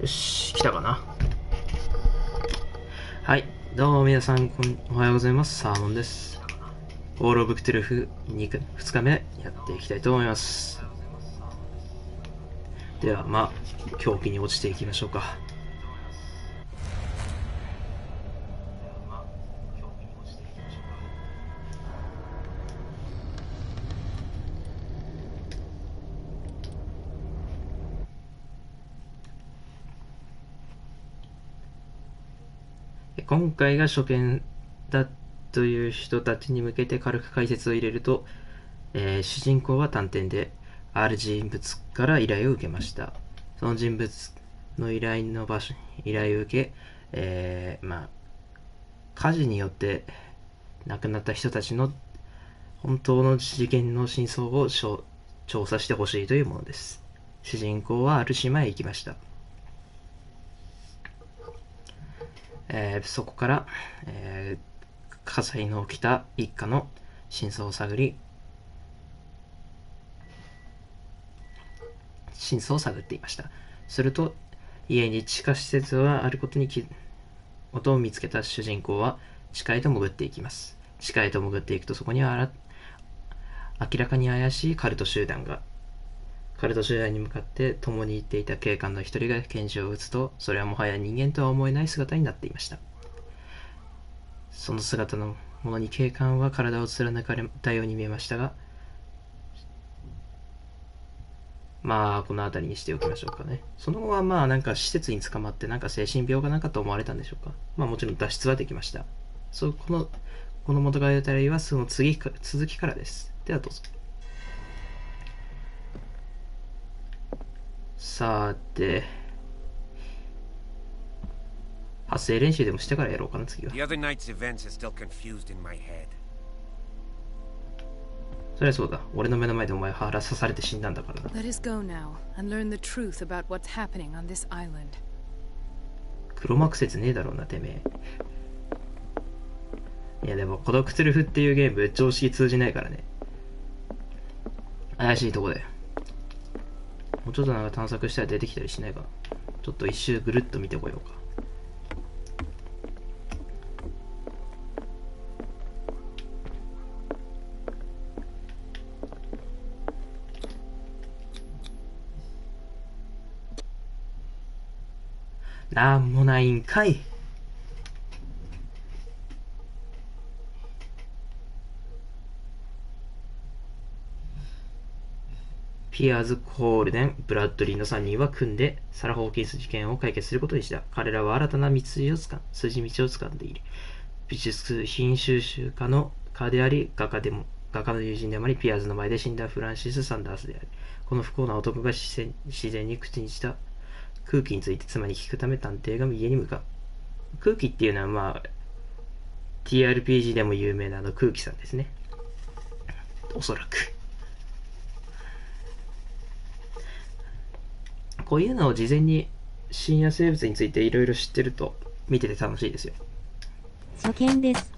よし、来たかな。はい、どうも皆さん、おはようございます。サーモンです。コールオブクトゥルフ2日目やっていきたいと思います。では、狂気に落ちていきましょうか。今回が初見だという人たちに向けて軽く解説を入れると、主人公は探偵で、ある人物から依頼を受けました。その人物の依頼を受け、火事によって亡くなった人たちの本当の事件の真相を調査してほしいというものです。主人公はある島へ行きました。そこから、火災の起きた一家の真相を探っていました。すると、家に地下施設があることを見つけた主人公は地下へと潜っていきます。地下へと潜っていくと、そこには明らかに怪しいカルト集団に向かって共に行っていた警官の一人が拳銃を撃つと、それはもはや人間とは思えない姿になっていました。その姿のものに警官は体を貫かれたように見えましたが、この辺りにしておきましょうかね。その後は施設に捕まって精神病かなんかと思われたんでしょうか。もちろん脱出はできました。この物語はその続きからです。ではどうぞ。さて、発声練習でもしてからやろうかな、次は。そりゃそうだ。俺の目の前でお前腹刺されて死んだんだからな。黒幕説ねえだろうな、てめえ。いやでも、孤独トゥルフっていうゲーム、常識通じないからね。怪しいとこだよ。もうちょっと探索したら出てきたりしないかな。ちょっと一周ぐるっと見てこようか。なんもないんかい。ピアーズ、コールデン、ブラッドリーの3人は組んでサラ・ホーキンス事件を解決することにした。彼らは新たな筋道を掴んでいる。美術品収集家であり、画家の友人でもあり、ピアーズの前で死んだフランシス・サンダースである。この不幸な男が自然に口にした空気について妻に聞くため探偵が家に向かう。空気っていうのはTRPG でも有名な空気さんですね。おそらく。こういうのを事前に深夜生物についていろいろ知ってると見てて楽しいですよ。初見です。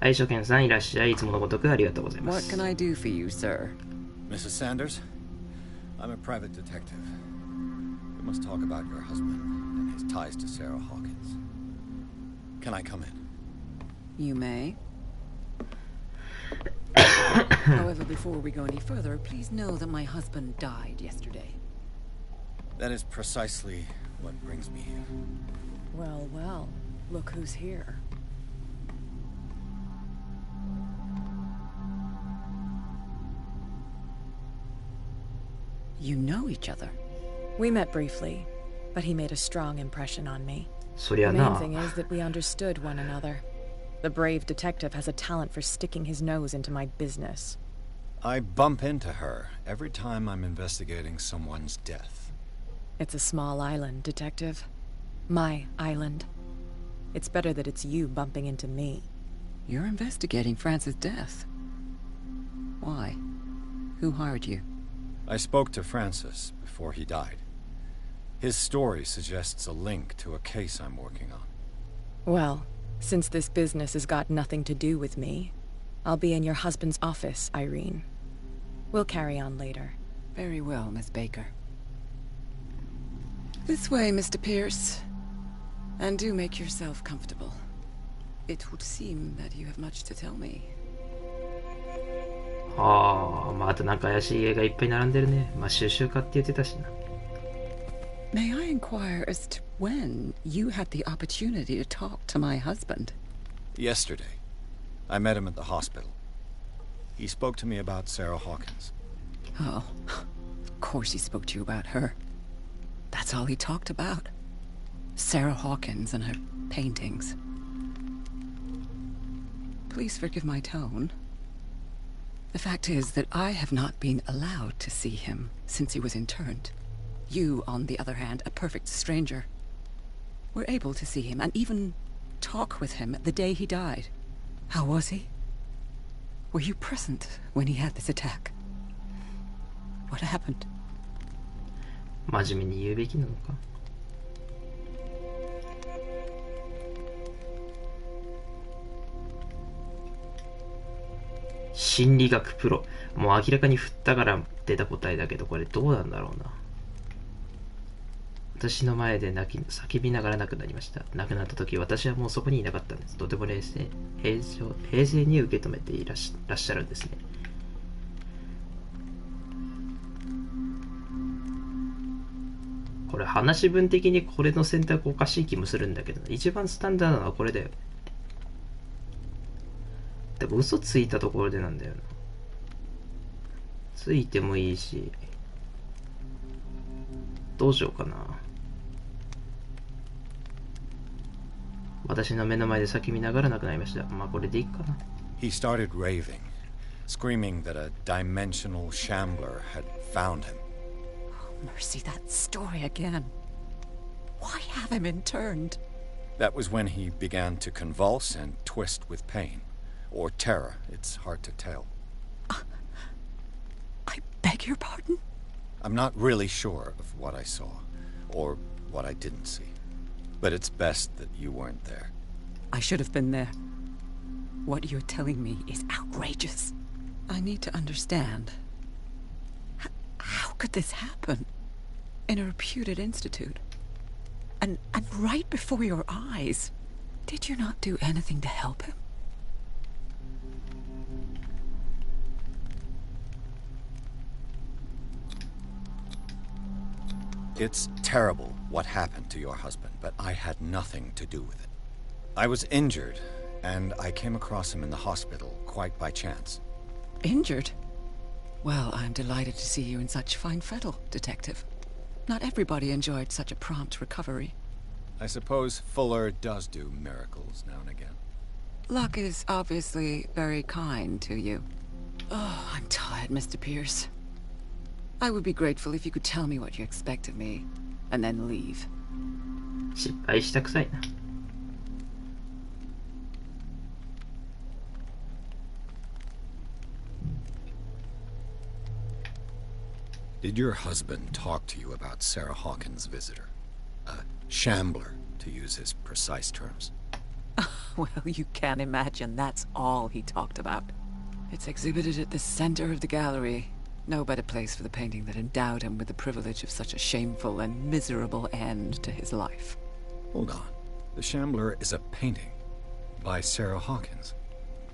はい、初見さんいらっしゃい。いつものごとくありがとうございます。What can I do for you, sir? Mrs. Sanders, I'm a private detective. We must talk about your husband and his ties to Sarah Hawkins. Can I come in? You may. However, before we go any further, please know that my husband died yesterday. That is precisely what brings me here. Well, well, look who's here. You know each other? We met briefly, but he made a strong impression on me. The main thing is that we understood one another. The brave detective has a talent for sticking his nose into my business. I bump into her every time I'm investigating someone's death. It's a small island, Detective. My island. It's better that it's you bumping into me. You're investigating France's death. Why? Who hired you? I spoke to Francis before he died. His story suggests a link to a case I'm working on. Well, since this business has got nothing to do with me, I'll be in your husband's office, Irene. We'll carry on later. Very well, Miss Baker. This way, Mr. Pierce. And do make yourself comfortable. It would seem that you have much to tell me. またなんか怪しい絵がいっぱい並んでるね。まあ収集家って言ってたしな。May I inquire as to when you had the opportunity to talk to my husband? Yesterday. I met him at the hospital. He spoke to me about Sarah Hawkins. Oh, of course he spoke to you about her. That's all he talked about. Sarah Hawkins and her paintings. Please forgive my tone. The fact is that I have not been allowed to see him since he was interned. You, on the other hand, a perfect stranger, were able to see him and even talk with him the day he died. How was he? Were you present when he had this attack? What happened? 真面目に言うべきなのか。心理学プロ。もう明らかに振ったから出た答えだけど、これどうなんだろうな。私の前で叫びながら亡くなりました。亡くなった時、私はもうそこにいなかったんです。とても冷静に受け止めていらっしゃるんですね。これ話文的にこれの選択おかしい気もするんだけど、一番スタンダードなのはこれだよ。でも嘘ついたところでなんだよな。ついてもいいし、どうしようかな。私の目の前で叫びながら亡くなりました。まあこれでいいかな。He started raving, screaming that a dimensional shambler had found him. Mercy, that story again. Why have him interned? That was when he began to convulse and twist with pain. Or terror, it's hard to tell. I beg your pardon? I'm not really sure of what I saw, or what I didn't see. But it's best that you weren't there. I should have been there. What you're telling me is outrageous. I need to understand. How could this happen? In a reputed institute? And right before your eyes? Did you not do anything to help him? It's terrible what happened to your husband, but I had nothing to do with it. I was injured, and I came across him in the hospital quite by chance. Injured? Well, I'm delighted to see you in such fine fettle, Detective. Not everybody enjoyed such a prompt recovery. I suppose Fuller does do miracles now and again. Luck is obviously very kind to you. Oh, I'm tired, Mr. Pierce. I would be grateful if you could tell me what you expect of me, and then leave. 失敗したくさいな。Did your husband talk to you about Sarah Hawkins' visitor? A shambler, to use his precise terms. Well, you can't imagine that's all he talked about. It's exhibited at the center of the gallery. No better place for the painting that endowed him with the privilege of such a shameful and miserable end to his life. Hold on. The Shambler is a painting by Sarah Hawkins.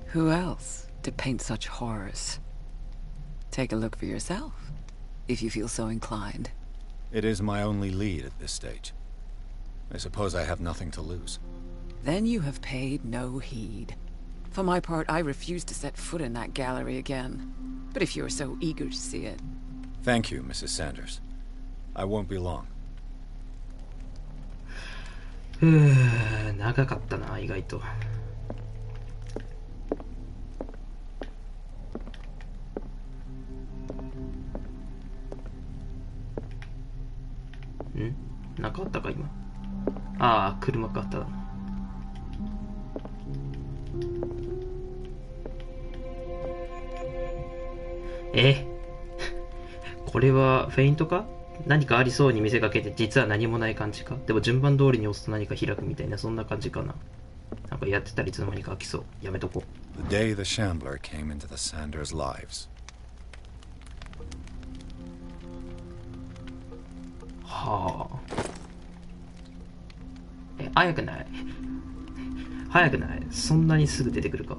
Who else to paint such horrors? Take a look for yourself, if you feel so inclined. It is my only lead at this stage. I suppose I have nothing to lose. Then you have paid no heed. For my part, I refuse to set foot in that gallery again. But if you're so eager to see it... Thank you, Mrs. Sanders. I won't be long. 長かったな、意外と。なんかあったか今。ああ、車かったな。これはフェイントか？何かありそうに見せかけて実は何もない感じか？でも順番通りに押すと何か開くみたいな、そんな感じかな。なんかやってたらいつの間にか開きそう。やめとこう。The day the Shambler came into the Sanders' lives. はあ。早くない早くない。そんなにすぐ出てくるか。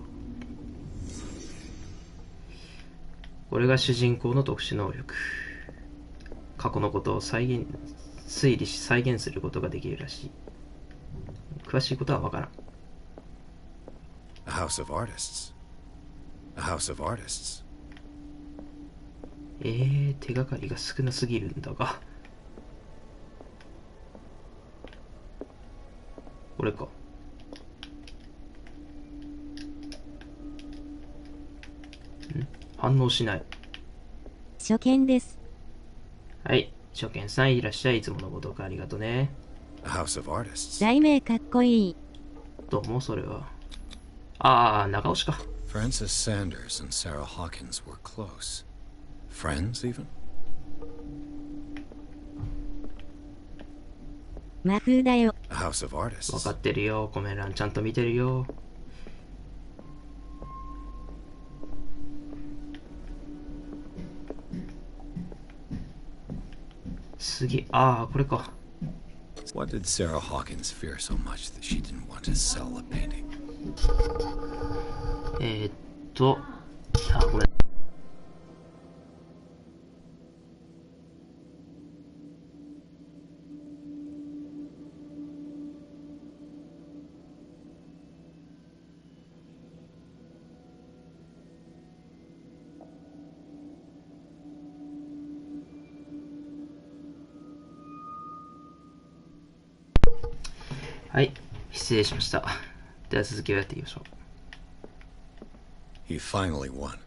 これが主人公の特殊能力。過去のことを推理し再現することができるらしい。詳しいことはわからん。A house of artists. A house of artists. 手がかりが少なすぎるんだが。これか。反応しない。初見です。はい、初見さんいらっしゃい。いつものごとくありがとね。A house of artists. 題名かっこいい。どうも、それは。ああ、長押しか。Francis Sanders and Sarah Hawkins were close. Friends, even? 魔風だよ。A house of artists. わかってるよ。コメ欄ちゃんと見てるよ。次、ああ、これか。What did Sarah Hawkins fear so much that she didn't want to sell a painting? ごめん。はい、失礼しました。では続きをやっていきましょう。He finally won.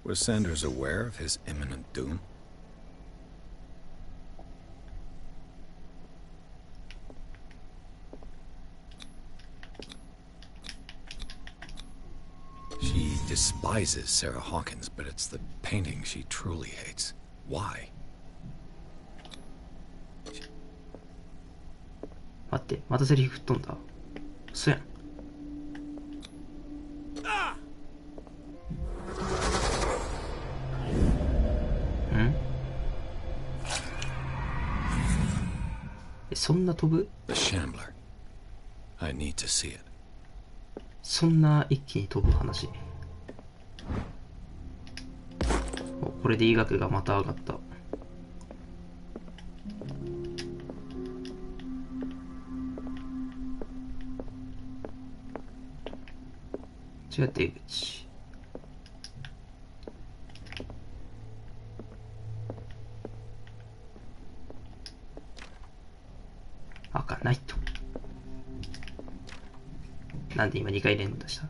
Was Sanders aware of his imminent doom? She despises Sarah Hawkins, but it's the painting she truly hates. Why? 待って、またセリフ吹っ飛んだ。そやん。そんな飛ぶ？ The Shambler. I need to see it. そんな一気に飛ぶ話。これで医学がまた上がった。違って入り口。開かないと。なんで今2回連打した？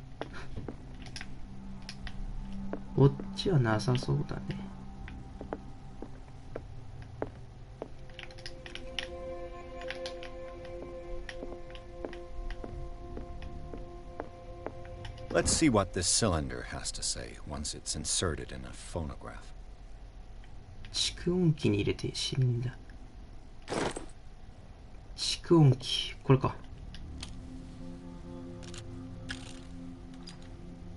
こっちはなさそうだね。Let's see what this cylinder has to say once it's inserted in a phonograph. 蓄音機に入れて死んだ。蓄音機、これか。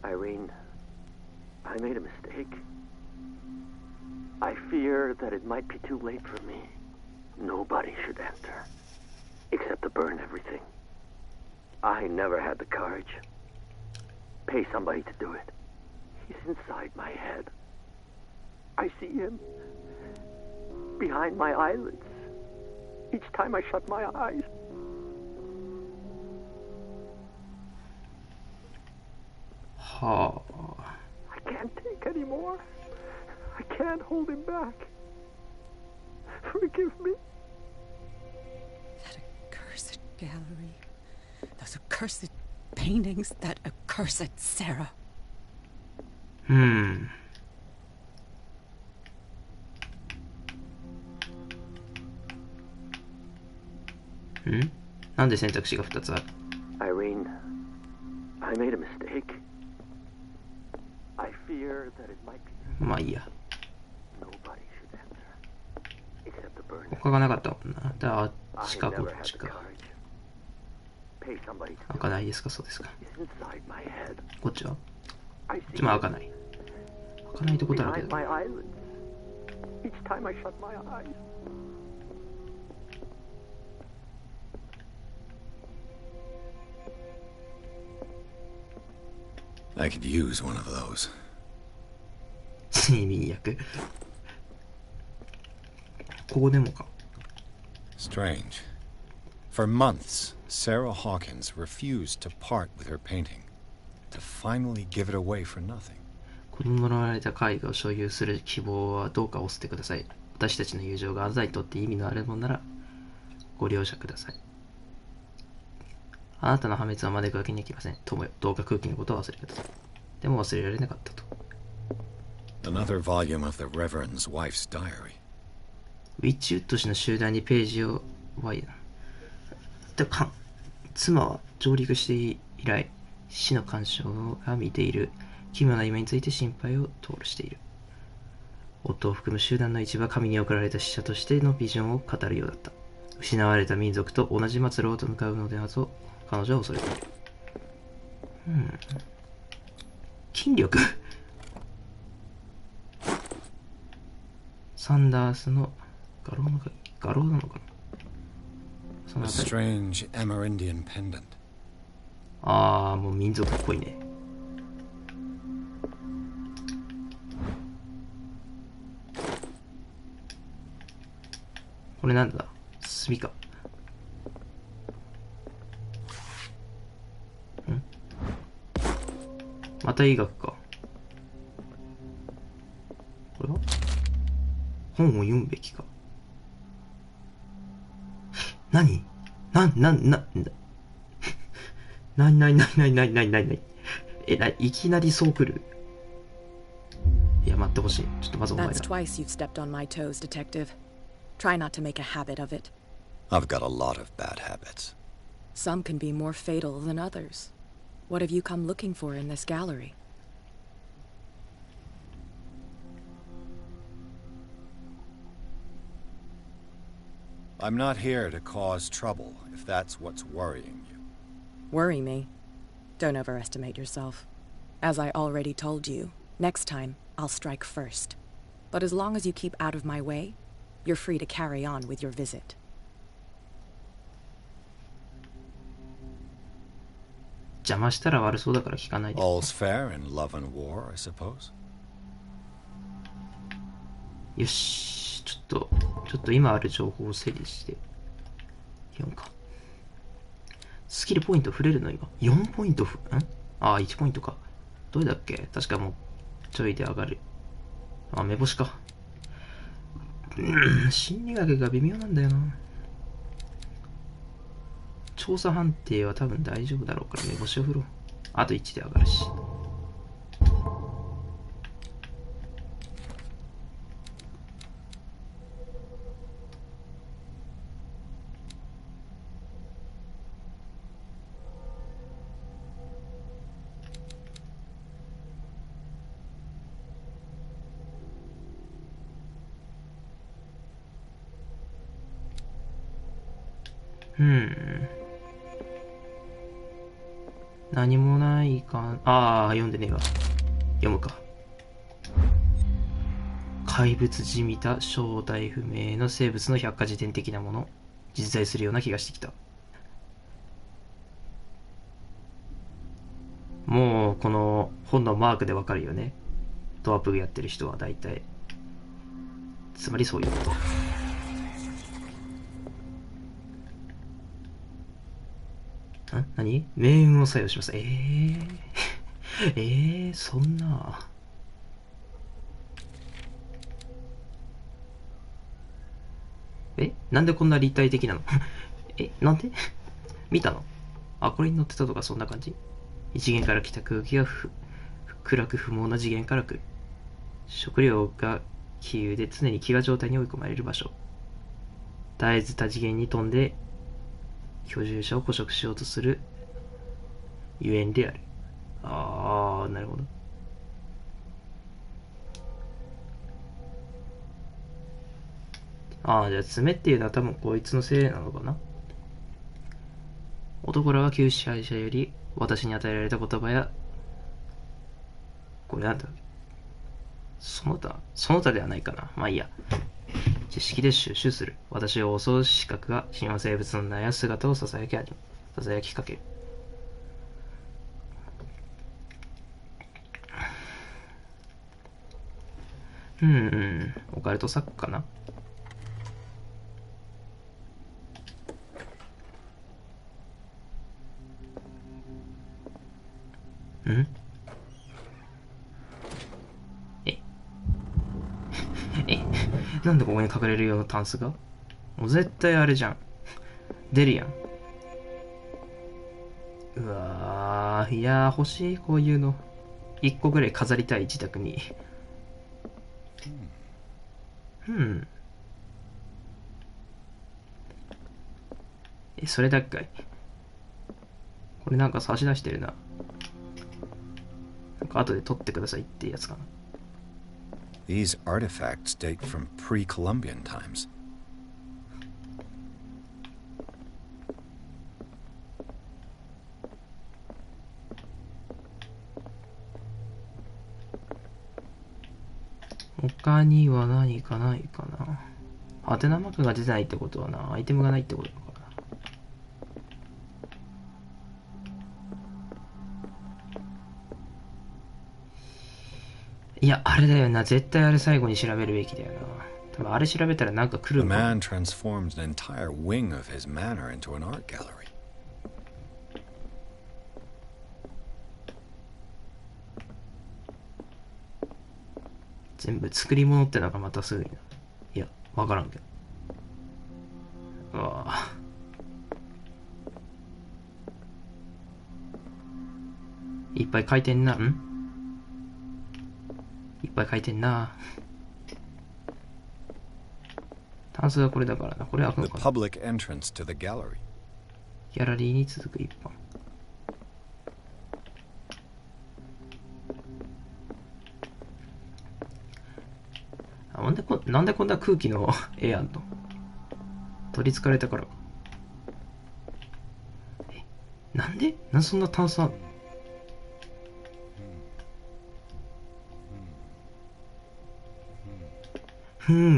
Irene, I made a mistake. I fear that it might be too late for me. Nobody should enter, except to burn everything. I never had the courage. Pay somebody to do it. He's inside my head. I see him behind my eyelids each time I shut my eyes. I can't take anymore. I can't hold him back. Forgive me. That accursed gallery. Those accursed paintings. That accursed Sarah. なんで選択肢が2つある？ Irene, I made a mistake. I fear that it might be. まあいいや。 Nobody should enter, except to burn. 他がなかったもんな。だからあっちか I こ never っ had ち the か。 courage. Pay somebody to 開 do かないですか？そうですか。 it. It's inside my head. こっちは？ I こっ see ちも開 him かない。開かないとこだらけ behind だ。 my eyelids each time I shut my eyes. I could use one of those. 睡眠薬。ここでもか。Strange. For months, Sarah Hawkins refused to part with her painting, to finally give it away for nothing. 子供のられた絵画を所有する希望はどうかお捨てください。私たちの友情があなたにとって意味のあるものならご了承ください。あなたの破滅は招くわけにはいきません。友よ、どうか空気のことを忘れください。でも忘れられなかったと。Another volume of the Reverend's wife's diary. ウィッチウッド氏の集団にページを妻は上陸して以来、死の干渉が見ている奇妙な夢について心配を透露している。夫を含む集団の一部は神に送られた使者としてのビジョンを語るようだった。失われた民族と同じ末路へと向かうのではと彼女は恐れている。筋力サンダースの画廊なのかな。そのあたり。Strange Amerindian pendant. ああ、もう民族っぽいね。これなんだ？炭か。また医学か。これは本を読むべきか。何いきなりそう来る。いや、待ってほしい。ちょっとまずお前だ。That's twice you've stepped on my toes, detective. Try not to make a habit of it. I've got a lot of bad habits. Some can be more fatal than others. What have you come looking for in this gallery? I'm not here to cause trouble, if that's what's worrying you. Worry me? Don't overestimate yourself. As I already told you, next time, I'll strike first. But as long as you keep out of my way, you're free to carry on with your visit. 邪魔したら悪そうだから聞かないで。 All's fair in love and war, I suppose. よし、ちょっと今ある情報を整理して4か。スキルポイント触れるの今4ポイント1ポイントか。どれだっけ。確かもうちょいで上がる。目星か。心理学が微妙なんだよな。調査判定は多分大丈夫だろうから目星を振ろう。あと1で上がるし。何もないか。読んでねえわ。読むか。怪物じみた正体不明の生物の百科事典的なもの。実在するような気がしてきた。もうこの本のマークでわかるよね。トワプグやってる人は大体。つまりそういうこと。何？命運を作用します。そんな。なんでこんな立体的なの？なんで？見たの？これに乗ってたとかそんな感じ？一元から来た空気が暗く不毛な次元から来る。食料が気有で常に飢餓状態に追い込まれる場所。絶えず多次元に飛んで居住者を捕食しようとするゆえんである。なるほど。じゃあ爪っていうのは多分こいつのせいなのかな。男らは旧支配者より私に与えられた言葉や、これなんだ、その他ではないかな。まあいいや。知識で収集する。私を襲う視覚が神話生物の名や姿を囁きかける。オカルト作家かな。なんでここに隠れる用のタンスが？もう絶対あれじゃん。出るやん。うわー、いやー欲しい、こういうの。一個ぐらい飾りたい、自宅に。それだっかい。これなんか差し出してるな。なんか後で取ってくださいってやつかな。These artifacts date from pre-Columbian times. 他には何かないかな。ハテナマークが出ないってことはな、アイテムがないってことなのかな。いや、あれだよな。絶対あれ最後に調べるべきだよな。多分あれ調べたらなんか来る The んか。man transformed an entire wing of his manor into an art gallery. 全部作り物ってのがまたすごいな。いや、わからんけど。うわぁ。いっぱい書いてんな。いっぱい書いてんな。タンスがこれだからな。これ開くの The かな。 public entrance to the gallery. ギャラリーに続く一本。なんでこんな空気の絵あんの？取り憑かれたから。なんでそんな炭酸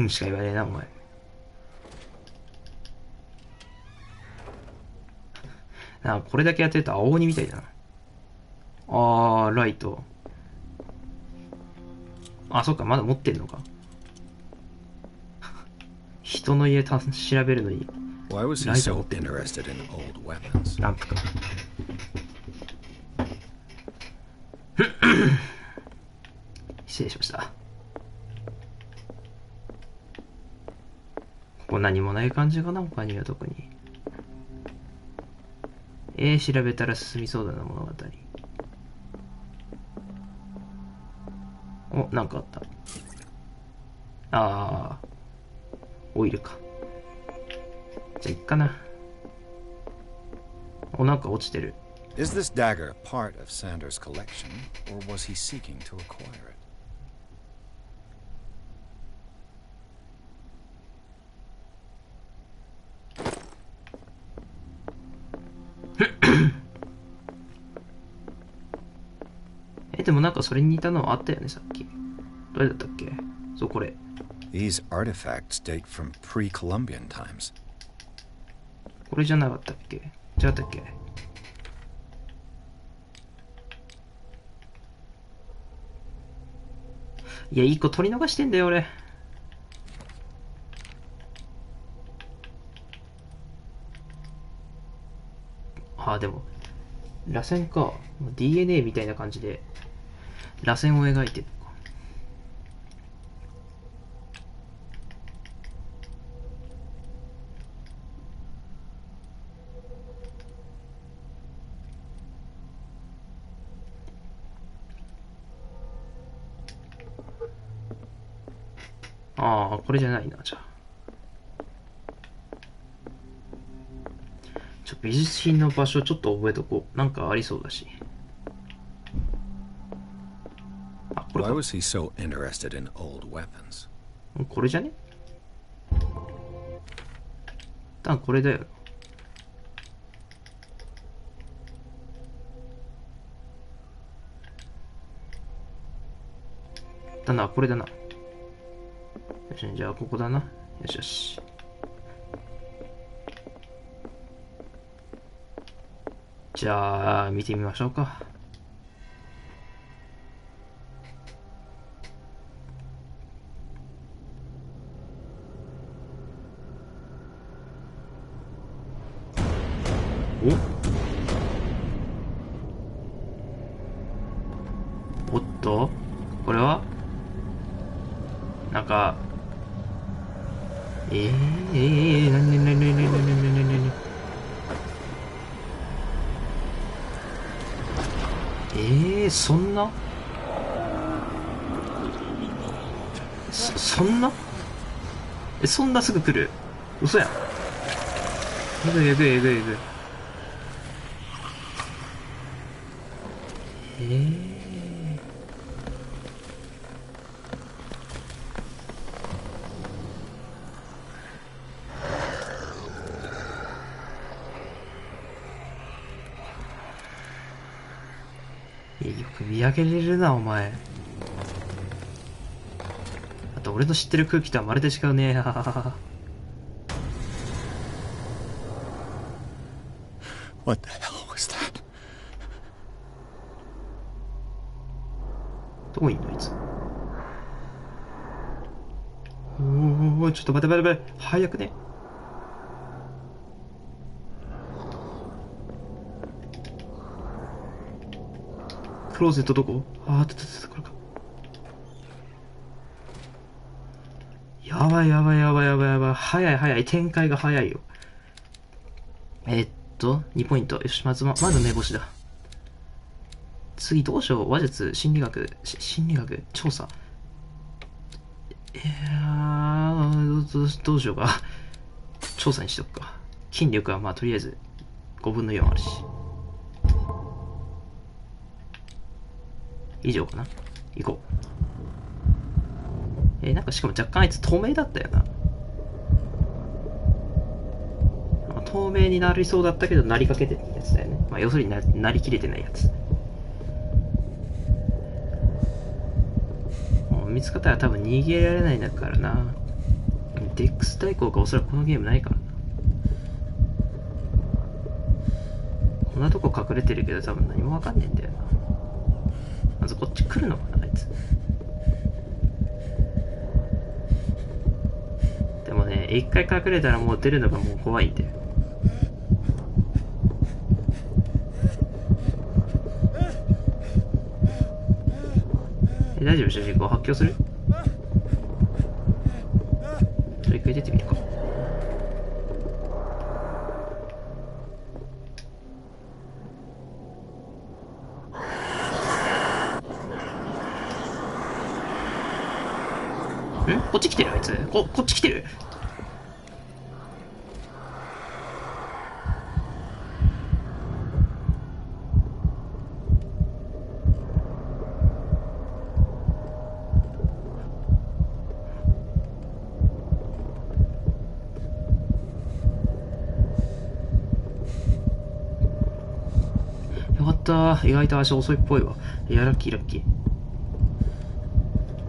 しか言わねえな、お前。なんかこれだけやってると青鬼みたいだな。ライト。そっか、まだ持ってんのか。人の家調べるのに。Why was he so interested in old weapons? ランプか。失礼しました。ここ何もない感じかな、他には特に。調べたら進みそうだな、物語。なんかあった。オイルか。じゃあ、いっかな。なんか落ちてる。Is this dagger part of Sanders' collection, or was he seeking to acquire it? でもなんかそれに似たのあったよね、さっき。どれだったっけ？そう、これ。These artifacts date from pre-Columbian times. これじゃなかったっけ？違ったっけ？いや、一個取り逃してんだよ、俺。でも、螺旋か。DNA みたいな感じで、螺旋を描いてるか。これじゃないな、じゃあ。美術品の場所ちょっと覚えとこう。なんかありそうだし。これか。 Why was he so interested in old weapons? これじゃね？多分これだよ。これだな。よし、じゃあここだな。よしよし。じゃあ、見てみましょうか。おっと、これはなんか、なにそんなそんなそんなすぐ来る？嘘やん。えぐい。よく見上げれるな、お前。あと、俺の知ってる空気とはまるで違うね。What the hell was that? どこいんのあいつ。おー、ちょっと待て。早くね。クローゼットどこ？これか。やばい。早い。展開が早いよ。2ポイント。よし、まず目星だ。次どうしよう。話術、心理学、調査。どうしようか。調査にしとくか。筋力はまあとりあえず5分の4あるし。以上かな。行こう。なんかしかも若干あいつ透明だったよな。透明になりそうだったけどなりかけてるやつだよね。まあ要するになりきれてないやつ。もう見つかったら多分逃げられないんだからな。デックス対抗がおそらくこのゲームないからな。こんなとこ隠れてるけど多分何もわかんねえんだよな。まずこっち来るのかなあいつ。でもね、一回隠れたらもう出るのがもう怖いんだよ。大丈夫？主人公発狂する？ちょっと一回出てみるか。こっち来てるあいつ。こっち来てる。よかった。意外と足遅いっぽいわ。いや、ラッキー。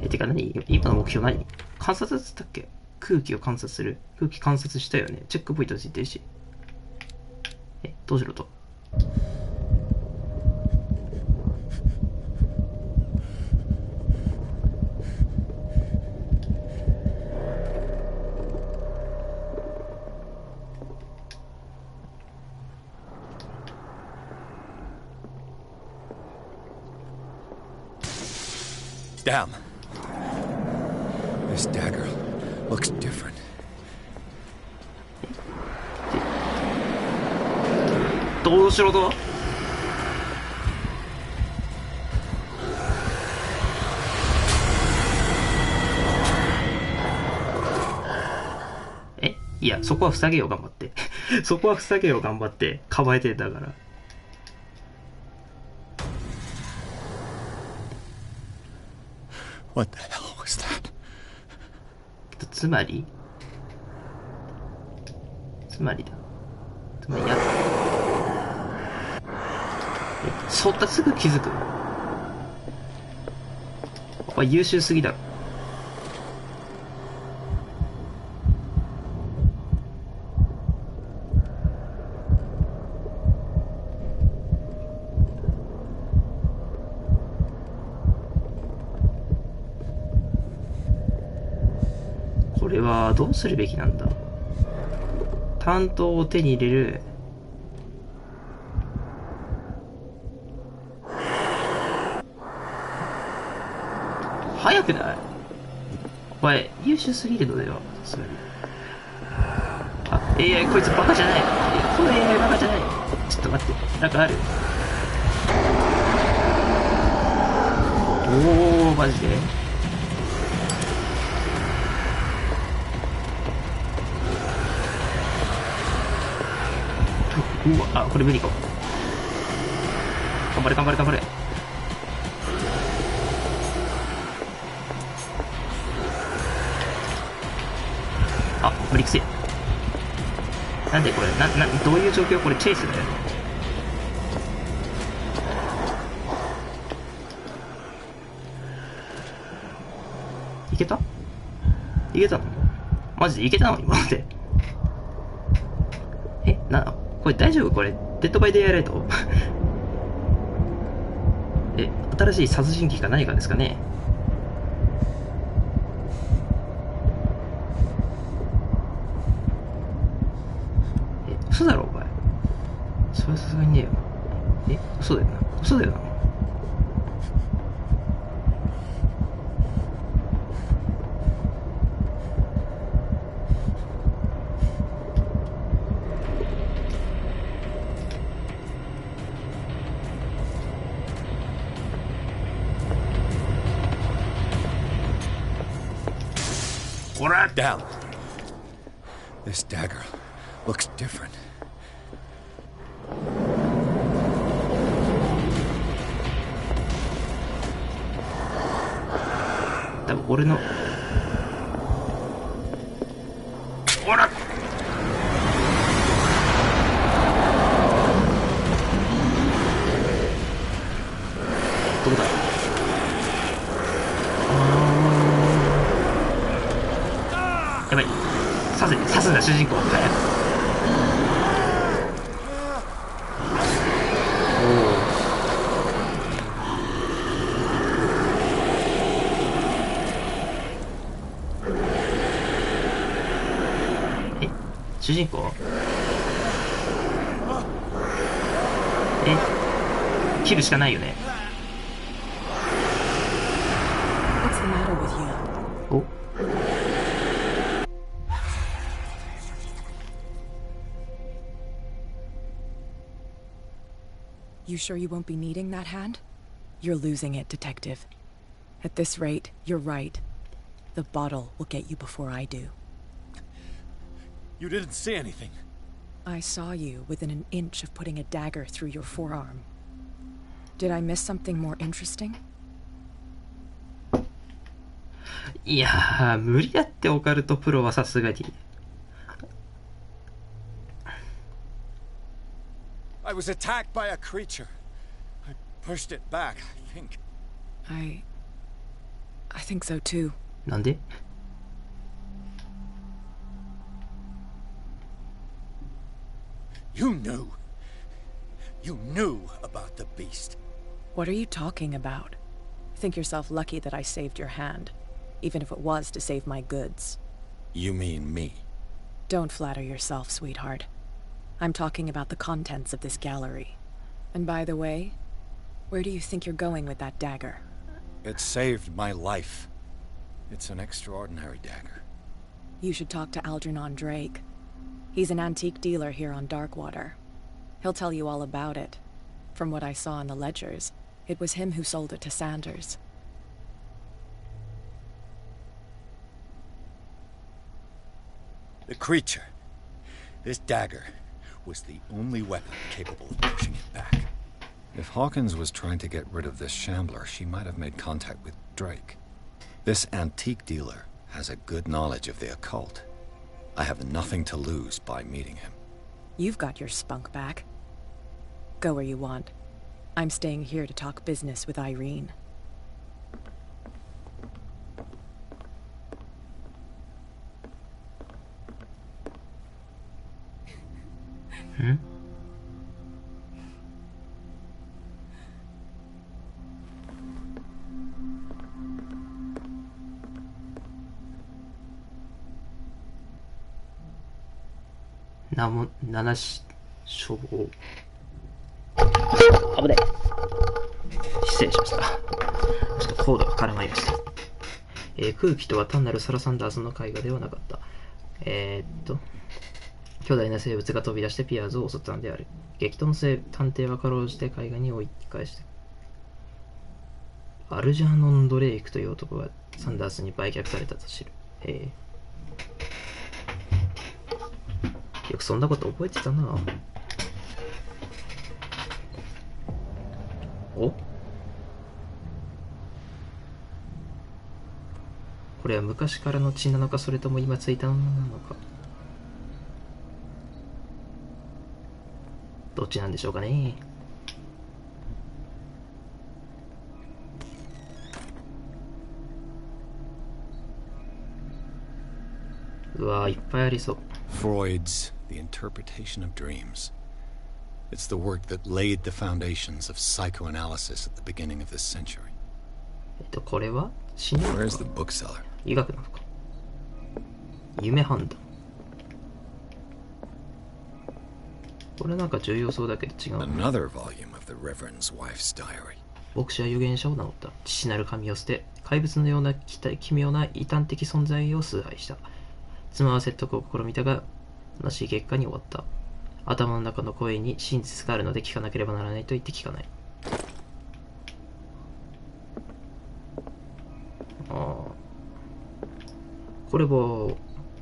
てか今の目標何？観察だったっけ？空気を観察する。空気観察したよね。チェックポイントついてるし。どうしろと。Damn. This dagger looks different. どうしろと？いや、そこは塞げよ、頑張って。そこは塞げよ、頑張って。構えてんだから。What the hell was that? つまりやそったすぐ気づく。お前優秀すぎだろ。これはどうするべきなんだ。担当を手に入れる。早くない？お前、優秀すぎるのでは、さすがに。あ、AI、こいつバカじゃない。この AI バカじゃない。ちょっと待って、なんかある。おー、マジで？うわ、あ、これ無理かも。頑張れ頑張れ頑張れ。あ、無理くせえ。なんでこれ、どういう状況？これチェイスだよね。いけた？いけたの？マジでいけたの今まで。これ大丈夫？これ、デッドバイデイライト新しい殺人鬼か何かですかね？嘘だろお前。それはさすがにねえよ。嘘だよな。嘘だよな。Down. This dagger looks different. 多分俺のほらどこだ？やばい、刺すんだ主人公。早く。主人公？切るしかないよね。What's the matter with you? お、You sure you won't be needing that hand? You're losing it, Detective. At this rate, you're right. The bottle will get you before I do. You didn't see anything. I saw you within an inch of putting a dagger through your forearm. Did I miss something more interesting? いやー、無理だってオカルトプロはさすがに。I was attacked by a creature. I pushed it back, I think. I think so too. なんで？ You knew. You knew about the beast. What are you talking about? Think yourself lucky that I saved your hand, even if it was to save my goods. You mean me? Don't flatter yourself, sweetheart. I'm talking about the contents of this gallery. And by the way, where do you think you're going with that dagger? It saved my life. It's an extraordinary dagger. You should talk to Algernon Drake. He's an antique dealer here on Darkwater. He'll tell you all about it. From what I saw in the ledgers, it was him who sold it to Sanders. The creature. This dagger was the only weapon capable of pushing it back. If Hawkins was trying to get rid of this shambler, she might have made contact with Drake. This antique dealer has a good knowledge of the occult. I have nothing to lose by meeting him. You've got your spunk back. Go where you want. I'm staying here to talk business with Irene. Hmm? Nana消防。危ない。失礼しました。ちょっとコードが絡まりました。空気とは単なるサラ・サンダースの絵画ではなかった。巨大な生物が飛び出してピアーズを襲ったのである。激闘の末、探偵はかろうじて絵画に追い返した。アルジャーノン・ドレイクという男がサンダースに売却されたと知る。よくそんなこと覚えてたな。お？これは昔からの血なのか、それとも今ついたものなのか。どっちなんでしょうかね。うわー、いっぱいありそう。Freud's The Interpretation of Dreams. It's the work that laid the foundations of psychoanalysis at the beginning of this century. これは心理 Where's 学 the か bookseller? 医学なのか。夢判断。これなんか重要そうだけど違う。Another volume of the Reverend's wife's diary. 牧師は預言者を名乗った。父なる神を捨て、怪物のような奇妙な異端的存在を崇拝した。妻は説得を試みたが、悲しい結果に終わった。頭の中の声に真実があるので聞かなければならないと言って聞かない。これは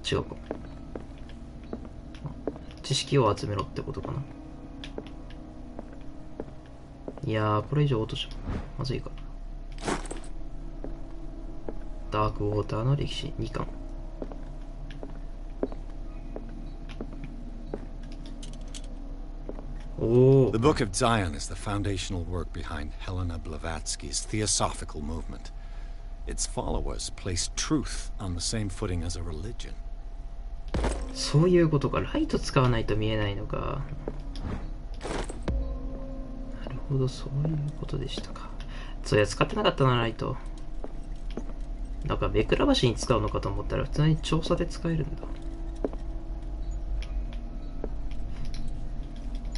違うか。知識を集めろってことかな。いやー、これ以上落としまずいかな。ダークウォーターの歴史2巻。The Book of Zion is the foundational work behind Helena Blavatsky's theosophical movement. Its followers place truth on the same footing as a religion. そういうことか。ライト使わないと見えないのか。なるほど、そういうことでしたか。そういや、使ってなかったな、ライト。だから目くらましに使うのかと思ったら普通に調査で使えるんだ。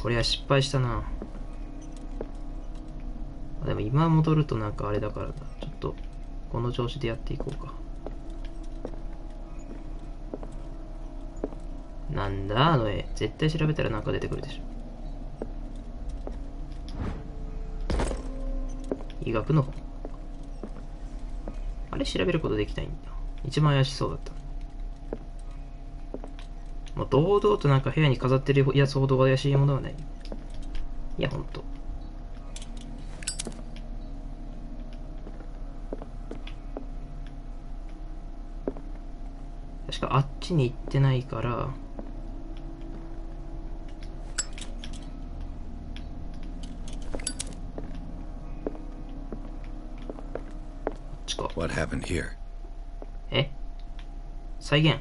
これは失敗したな。でも今戻るとなんかあれだからな。ちょっとこの調子でやっていこうか。なんだあの絵。絶対調べたらなんか出てくるでしょ。医学の本。あれ調べることできないんだ。一番怪しそうだった。もう堂々となんか部屋に飾ってるやつほど怪しいものはない。いや、ほんと。確かあっちに行ってないから、こっちか。What happened here? え？再現。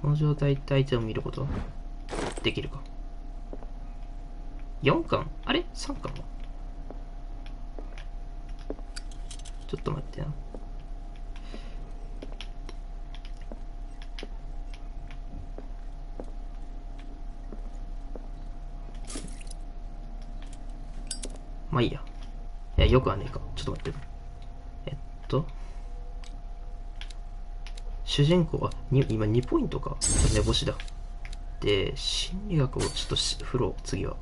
この状態で相手を見ることはできるか。4巻？あれ ?3 巻はちょっと待ってな。まあいいや。いや、よくはねえか。ちょっと待って。主人公は今2ポイントか。寝坊しだ。で、心理学をちょっと振ろう、次は。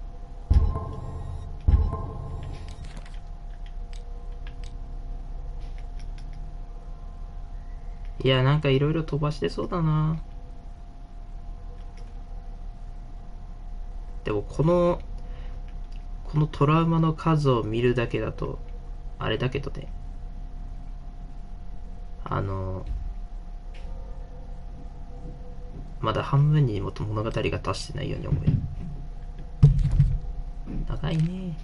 いや、なんかいろいろ飛ばしてそうだな。でもこのトラウマの数を見るだけだと、あれだけどね。まだ半分にも物語が達してないように思える。長いね。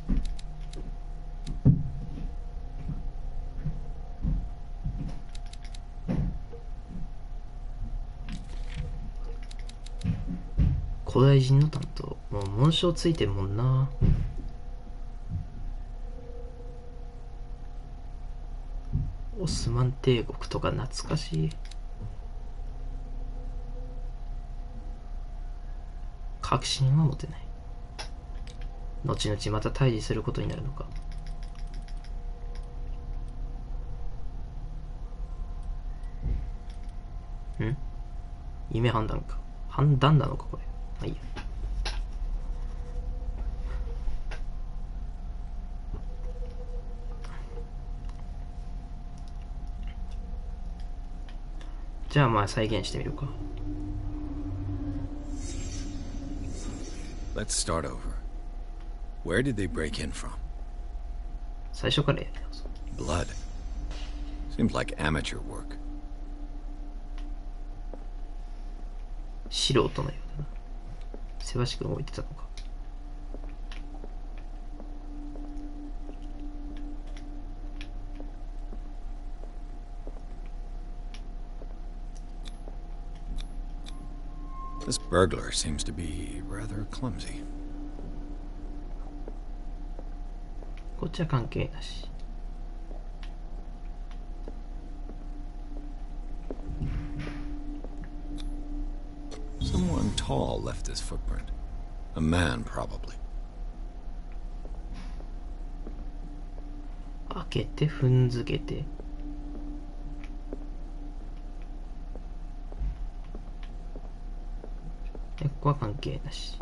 古代人の担当。もう紋章ついてるもんな。オスマン帝国とか懐かしい。確信は持てない。後々また対峙することになるのか。ん夢判断か。判断なのか、これ。まあいいや。じゃあまあ再現してみるか。Let's start over. Where did they break in from? 最初からやり直す。Blood. Seems like amateur work. 素人のようだな。せわしく動いてたのか。This burglar seems to be rather clumsy. こっちは関係なし。Someone tall left this footprint. A man, probably. 開けて踏んづけて。でここは関係なし。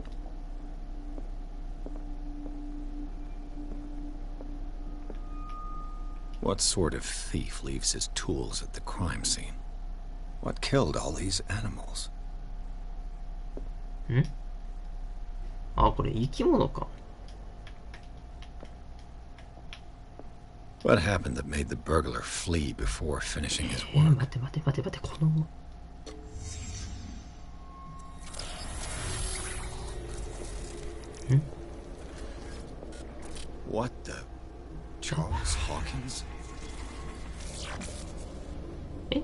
What sort of thief leaves his tools at the crime scene? What killed all these animals? んあ、これ生き物か。What happened that made the burglar flee before finishing his 待 work? て待て待て待て、この。What the? Charles Hawkins? え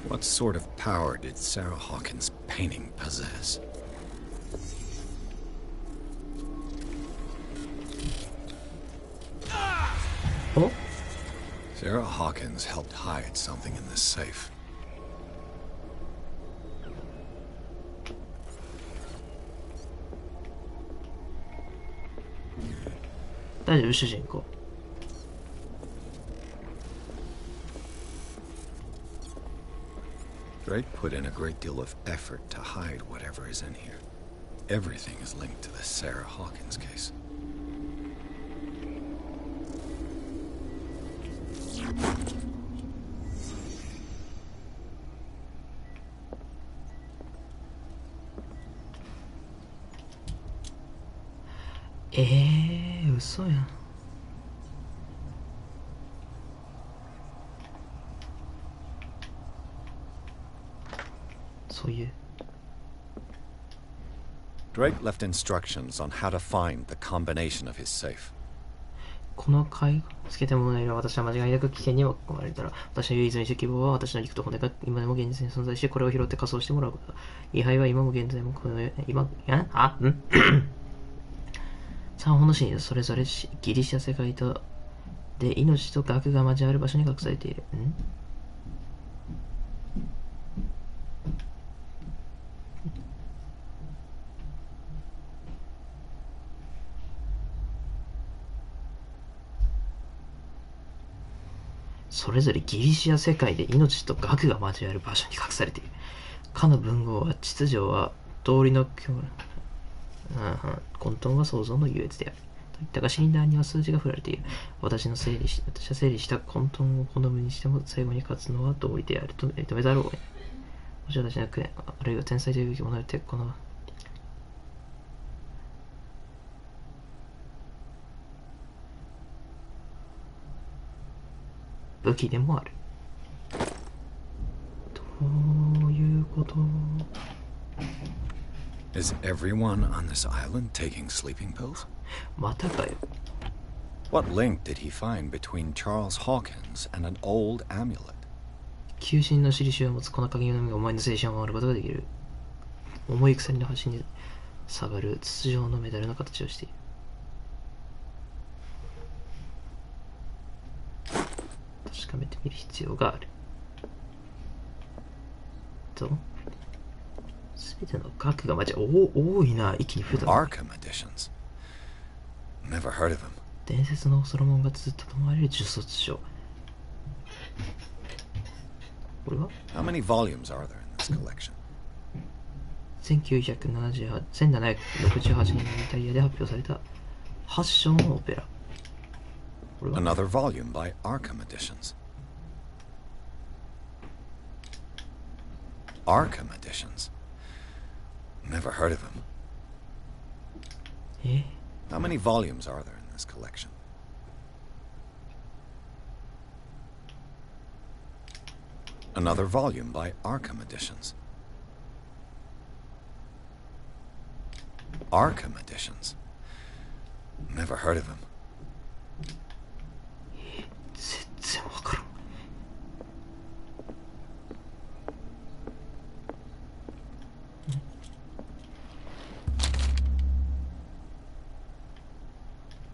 What sort of power did Sarah Hawkins' painting possess? Oh? Sarah Hawkins helped hide something in this safe. 大丈夫主人公。Drake put in a great deal of effort to hide whatever is in here. Everything is linked to the Sarah Hawkins case. Eh, 嘘やん。そういう。Drake left instructions on how to find the combination of his safe. この貝をつけたものの色は私は間違いなく危険に巻き込まれたら、私の唯一の希望は私の肉と骨が今でも現実に存在し、これを拾って仮装してもらうことだ。位牌は今も現在もこの三本のシーンはそれぞれギリシャ世界とで命と学が交わる場所に隠されている。それぞれギリシア世界で命と学が交わる場所に隠されている。かの文豪は秩序は道理の混沌は創造の優越である。といったが、シリンダーには数字が振られている。私は整理した混沌を好むにしても、最後に勝つのは道理であると認めざるを得ない。もし私のクエン、あるいは天才というものによって、この武器でもある。どういうこと？ Is everyone on this island taking sleeping pills? またかよ。What link did he find between Charles Hawkins and an old amulet? 求心の印を持つこの鍵の実がお前の精神を守ることができる。重い鎖の端に下がる筒状のメダルの形をしている。確かめてみる必要がある。すべての額が多いな、一気に増えた。Arkham editions. Never heard of him. 伝説のソロモンが綴ったと思われる呪詛書。これは How many volumes are there in this collection? 1768年のイタリアで発表された8章のオペラ。これは Another volume by Arkham Editions. Arkham Editions? Never heard of him. How many volumes are there in this collection? Another volume by Arkham Editions. Arkham Editions? Never heard of him. 全然わからん。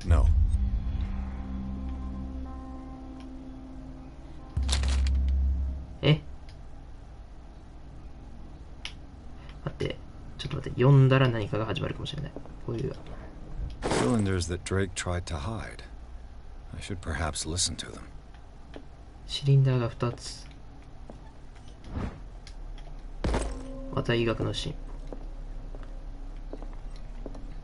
No. 待って、ちょっと待って、読んだら何かが始まるかもしれない。こういう。Cylinders that Drake tried to hide. I should perhaps listen to them. シリンダーが2つ。また医学の進歩。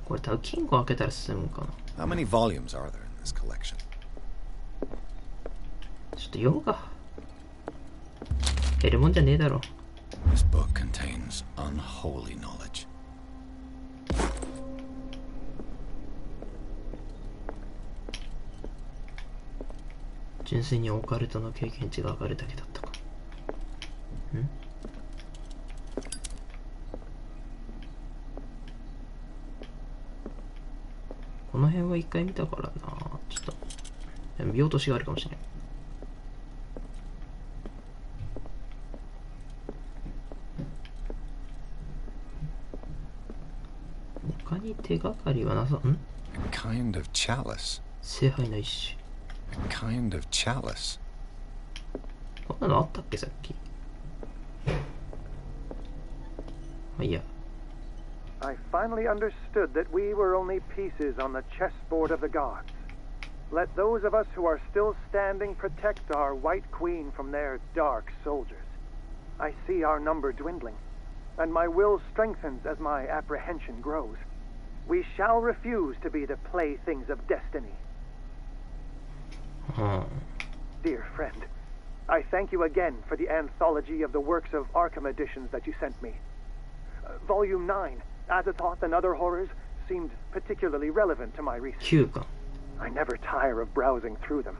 これ多分金庫開けたら進むかな。How many volumes are there in this collection? ちょっと読むか。減るもんじゃねえだろ。This book contains unholy knowledge. 純粋にオカルトの経験値が上がるだけだったか。この辺は一回見たからな。ちょっと見落としがあるかもしれない。他に手がかりはなさ。A kind of chalice. 聖杯の一種。A kind of chalice. こんなのあったっけさっき。まあいいや。I finally understood that we were only pieces on the chessboard of the gods. Let those of us who are still standing protect our White Queen from their dark soldiers. I see our number dwindling, and my will strengthens as my apprehension grows. We shall refuse to be the playthings of destiny. Dear friend, I thank you again for the anthology of the works of Arkham Editions that you sent me. Volume 9, Azathoth and Other Horrors, seemed particularly relevant to my research. 9巻。I never tire of browsing through them.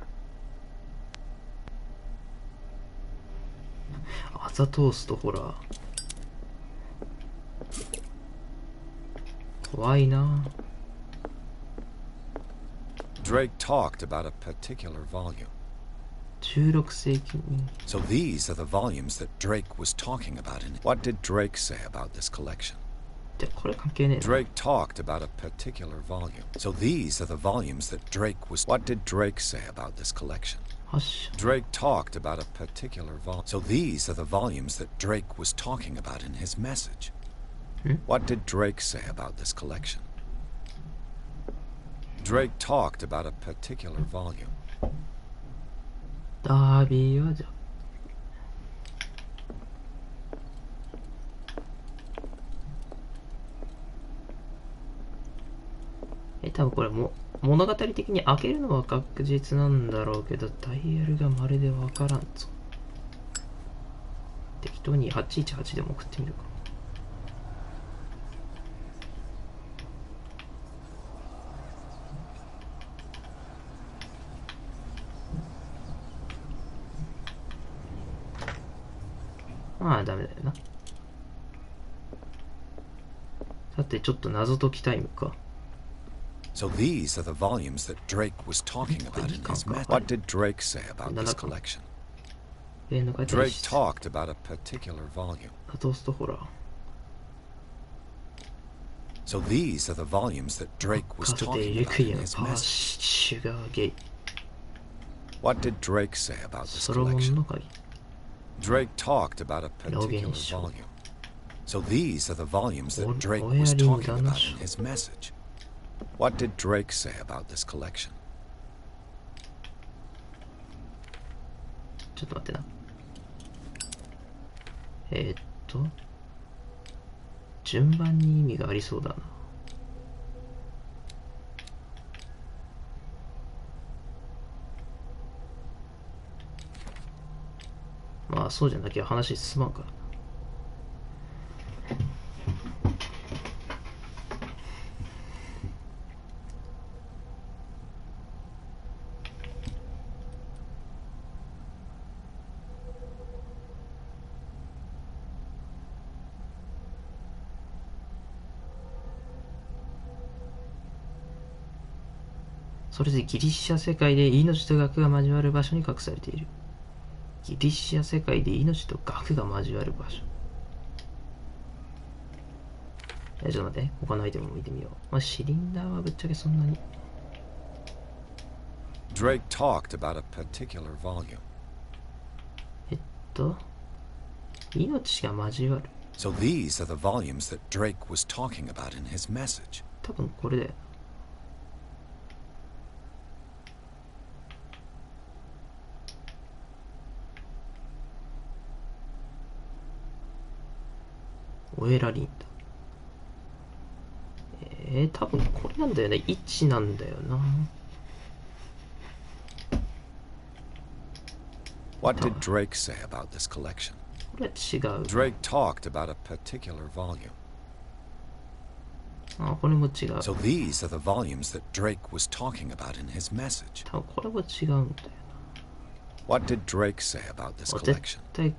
アザトーストホラー。怖いな。Drake talked about a particular volume. 16世紀に。 So these are the volumes that Drake was talking about in it. What did Drake say about this collection? でこれ関係ねえな。 Drake talked about a particular volume. So these are the volumes that Drake was... What did Drake say about this collection? 8章。 Drake talked about a particular volume. So these are the volumes that Drake was talking about in his message. What did Drake say about this collection? Drake talked about a particular volume. ダービーはじゃあ。多分これも物語的に開けるのは確実なんだろうけど、ダイヤルがまるでわからんぞ。適当に818でも送ってみるか。まあダメだよな。さてちょっと謎解きタイムか。So these are the volumes that Drake was talking about in his message. What did Drake say about this collection? Drake talked about a particular volume. So these are the volumes that Drake was talking about in his message. What did Drake say about this collection? Drake talked about a particular volume. So these are the volumes that Drake was talking about in his message. What did Drake say about this collection? ちょっと待ってな。順番に意味がありそうだな。まあそうじゃなきゃ話進まんから。それでギリシャ世界で命と学が交わる場所に隠されている。ギリシャ世界で命と学が交わる場所。ちょっと待って、他のアイテムも見てみよう。まあ、シリンダーはぶっちゃけそんなに。Drake talked about a particular volume. 命が交わる。So these are the volumes that Drake was talking about in his message. 多分これだよ。オエラリンだ。多分これなんだよね。1なんだよな。What did Drake say about this collection? これは違う。Drake talked about a particular volume. あ、これも違う。So these are the volumes that Drake was talking about in his message. 多分これも違うんだよな。What did Drake say about this 絶 collection? 対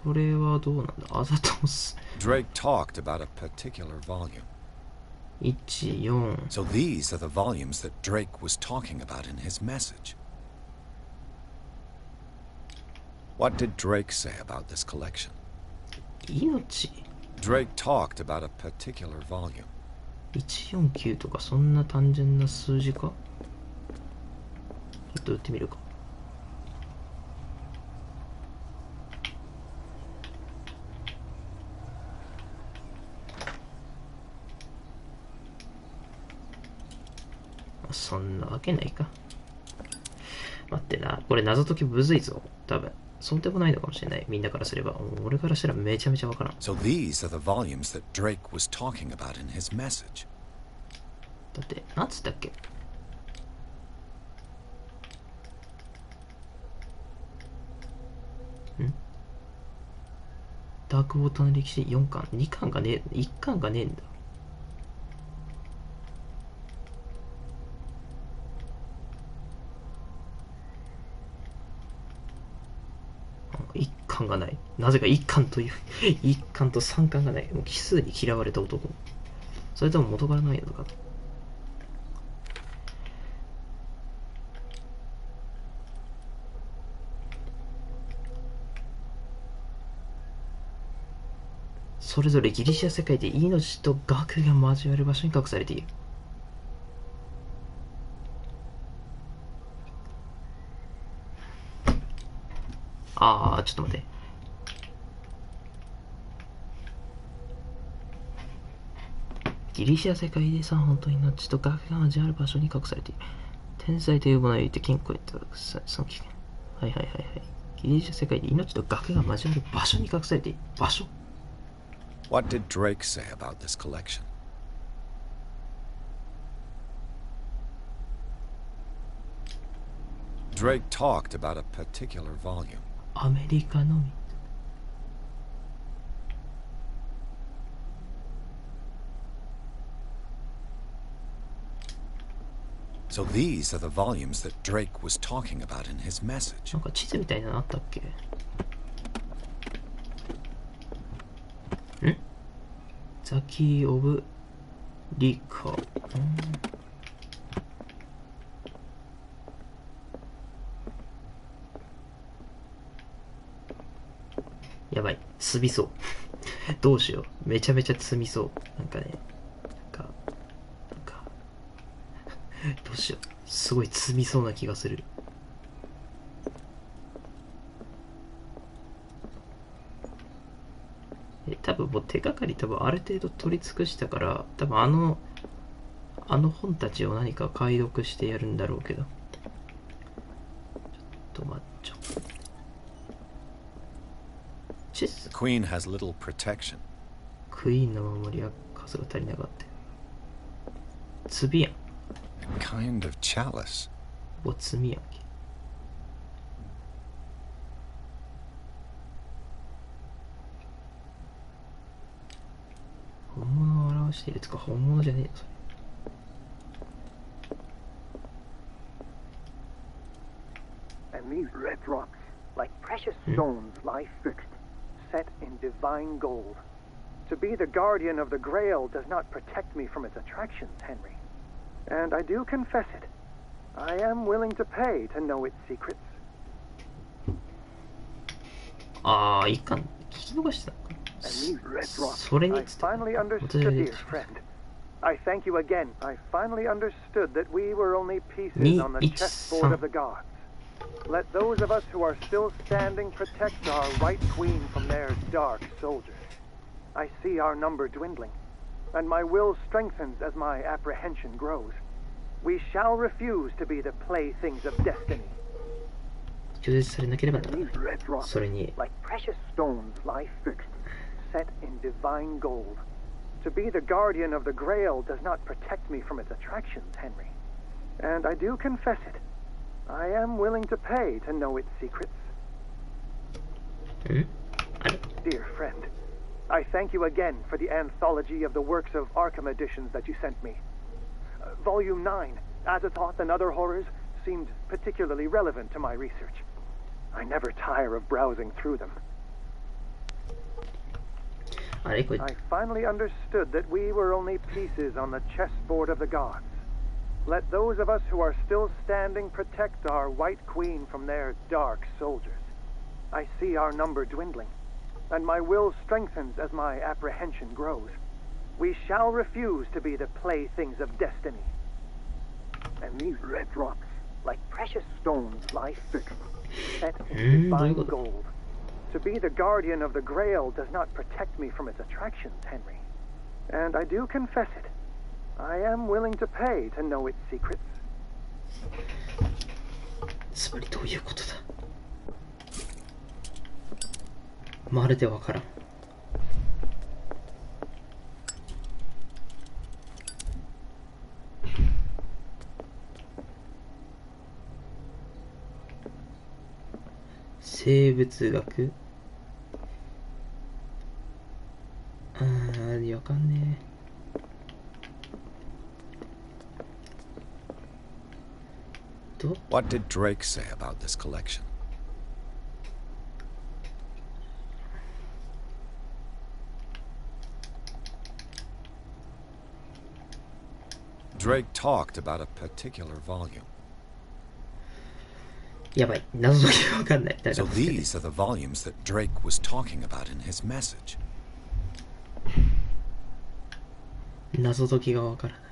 これはどうなんだ。あざとす。Drake talked about a particular volume. 1、4。So these are the volumes that Drake was talking about in his message. What did Drake say about this collection? 命 Drake talked about a particular volume. 149とかそんな単純な数字か。ちょっと打ってみるか。そんなわけないか。待ってな、これ謎解きむずいぞ。多分そうでもないのかもしれない。みんなからすれば。俺からしたらめちゃめちゃわからん。 So these are the volumes that Drake was talking about in his message. だってなんつったっけ。ダークウォーターの歴史4巻2巻がねえ、1巻がねえんだ。1巻がない。なぜか1巻という1巻と3巻がない。もう奇数に嫌われた男。それとも元からないのか。それぞれギリシャ世界で命と学が交わる場所に隠されている。ああ、ちょっと待って。ギリシャ世界でさ、本当に命と学が交わる場所に隠されている。天才というものを言って金庫へとその危険。はいはいはいはい。ギリシャ世界で命と学が交わる場所に隠されている。場所。What did Drake say about this collection? Drake talked about a particular volume. アメリカのみ。So these are the volumes that Drake was talking about in his message. なんか地図みたいなのあったっけ。ザキー・オブ・リカ。やばい、積みそう。どうしよう。めちゃめちゃ積みそう。なんかね、どうしよう。すごい積みそうな気がする。多分もう手がかりある程度取り尽くしたから、多分あの本たちを何か解読してやるんだろうけど。ちょっと待っちゃう。Queen has little protection. クイーンの守りは数が足りなかった。罪やん。A kind of chalice. お罪やんけ。本物を表しているつか本物じゃねえよそれ。And these red rocks, like precious stones, lie fixed, set in divine gold. To be the guardian of the Grail does not protect me from its attractions, Henry. And I do confess it. I am willing to pay to know its secrets. ああ、いかん。聞き逃してた。それに I finally understood, dear friend. I thank you again. I finally understood that we were only pieces on the chessboard of the gods. Let those of us who are still standing protect our White Queen from their dark soldiers. I see our number dwindling, and my will strengthens as my apprehension grows. We shall refuse to be the playthings of destiny. 拒絶されなければならない。 These red rocks, それに like precious stones, lie fixed, set in divine gold. To be the guardian of the Grail does not protect me from its attractions, Henry. And I do confess it. I am willing to pay to know its secrets. あれ Dear friend, I thank you again for the anthology of the works of Arkham editions that you sent me. Volume 9, Azathoth and Other Horrors, seemed particularly relevant to my research. I never tire of browsing through them. あれこれ I finally understood that we were only pieces on the chessboard of the gods. Let those of us who are still standing protect our White Queen from their dark soldiers. I see our number dwindling, and my will strengthens as my apprehension grows. We shall refuse to be the playthings of destiny. And these red rocks, like precious stones, lie fixed, set in divine gold. To be the guardian of the Grail does not protect me from its attractions, Henry. And I do confess it. I am willing to pay to know its secrets. つまりどういうことだ。まるでわからん。生物学わかんねえ。What did Drake say about this collection? Drake talked about a particular volume. やばい、謎解きがわかんない。 So these are the volumes that Drake was talking about in his message. 謎解きがわからない。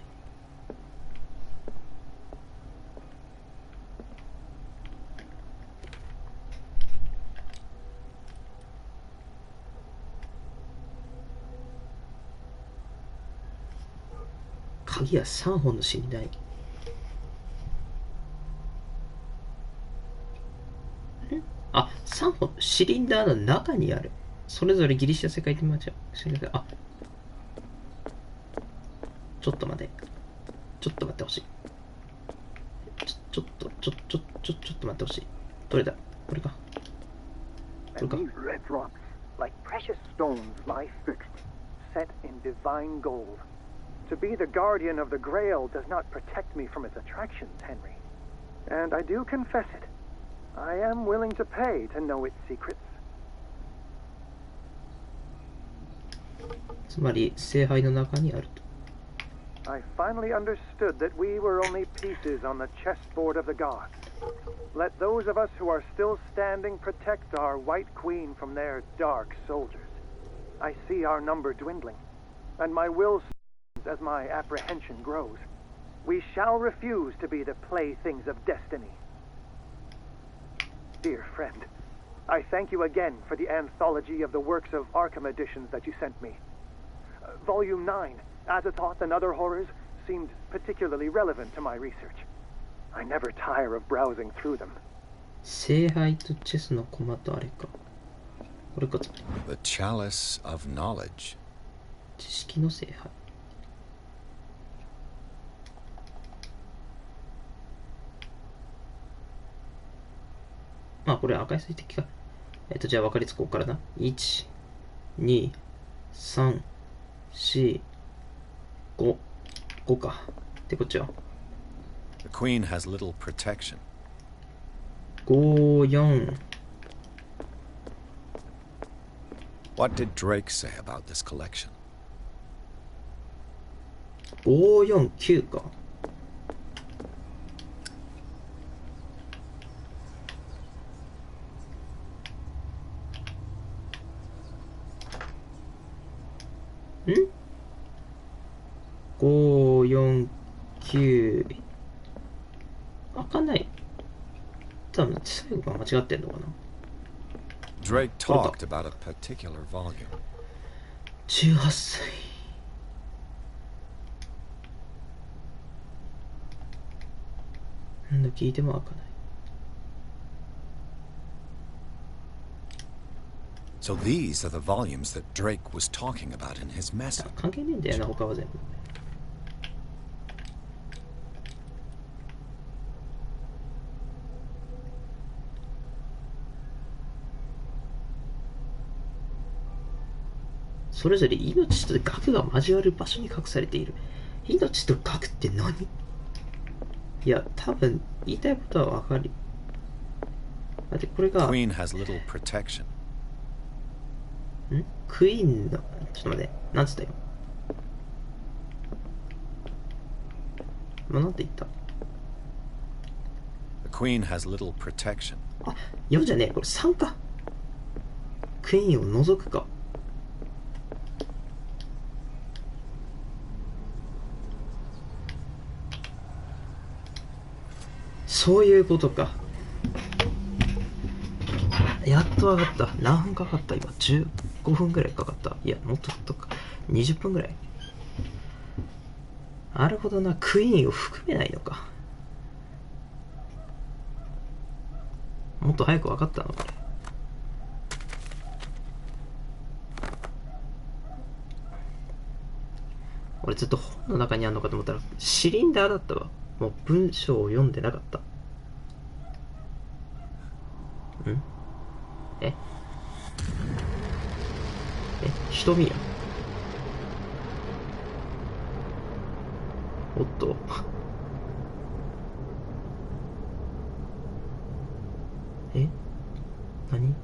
鍵は3本の死に台。あ、3本シリンダーの中にある。それぞれギリシャ世界で間違う。あ、ちょっと待って。ちょっと待ってほしい。ちょっと待ってほしい。どれだ？これか。これか。 And these red rocks, like precious stones, lie fixed, set in divine gold. To be the guardian of the Grail does not protect me from its attractions, Henry. And I do confess it. I am willing to pay to know its secrets. つまり聖杯の中にあると。 I finally understood that we were only pieces on the chessboard of the gods. Let those of us who are still standing protect our White Queen from their dark soldiers. I see our number dwindling, and my will strengthens as my apprehension grows. We shall refuse to be the playthings of destiny. Dear friend, I thank you again for the anthology of the works of Arkham editions that you sent me. Volume 9, Azathoth and Other Horrors, seemed particularly relevant to my research. I never tire of browsing through them. 聖杯とチェスの駒とあれか。これか。 The chalice of knowledge. 知識の聖杯。あ、これ赤い水滴か。じゃあ分かりつこうからな。1、2、3、4、5。5か。で、こっちは。The queen has little protection. 5、4。What did Drake say about this collection? 5、4、9か。ん ?5、4、9。開かない。多分、最後が間違ってんのかな。Drake talked about a particular volume. 18歳。何度聞いても開かない。So these are the volumes that Drake was talking about in his message. 関係ねえんだよな、他は全部。それぞれ命と学が交わる場所に隠されている。命と学って何？いや、多分言いたいことは分かる。だってこれが Queen has little protection. クイーンの、ちょっと待って、なんつったよ。なんて言った？ The queen has little protection. あ、4じゃねえ、これ3か。クイーンを除くか。そういうことか。やっと分かった。何分かかった？今15分ぐらいかかった。いや、もっとか。20分ぐらい。なるほどな。クイーンを含めないのか。もっと早く分かったのかね。俺ずっと本の中にあるのかと思ったらシリンダーだったわ。もう文章を読んでなかった。瞳や。おっと。何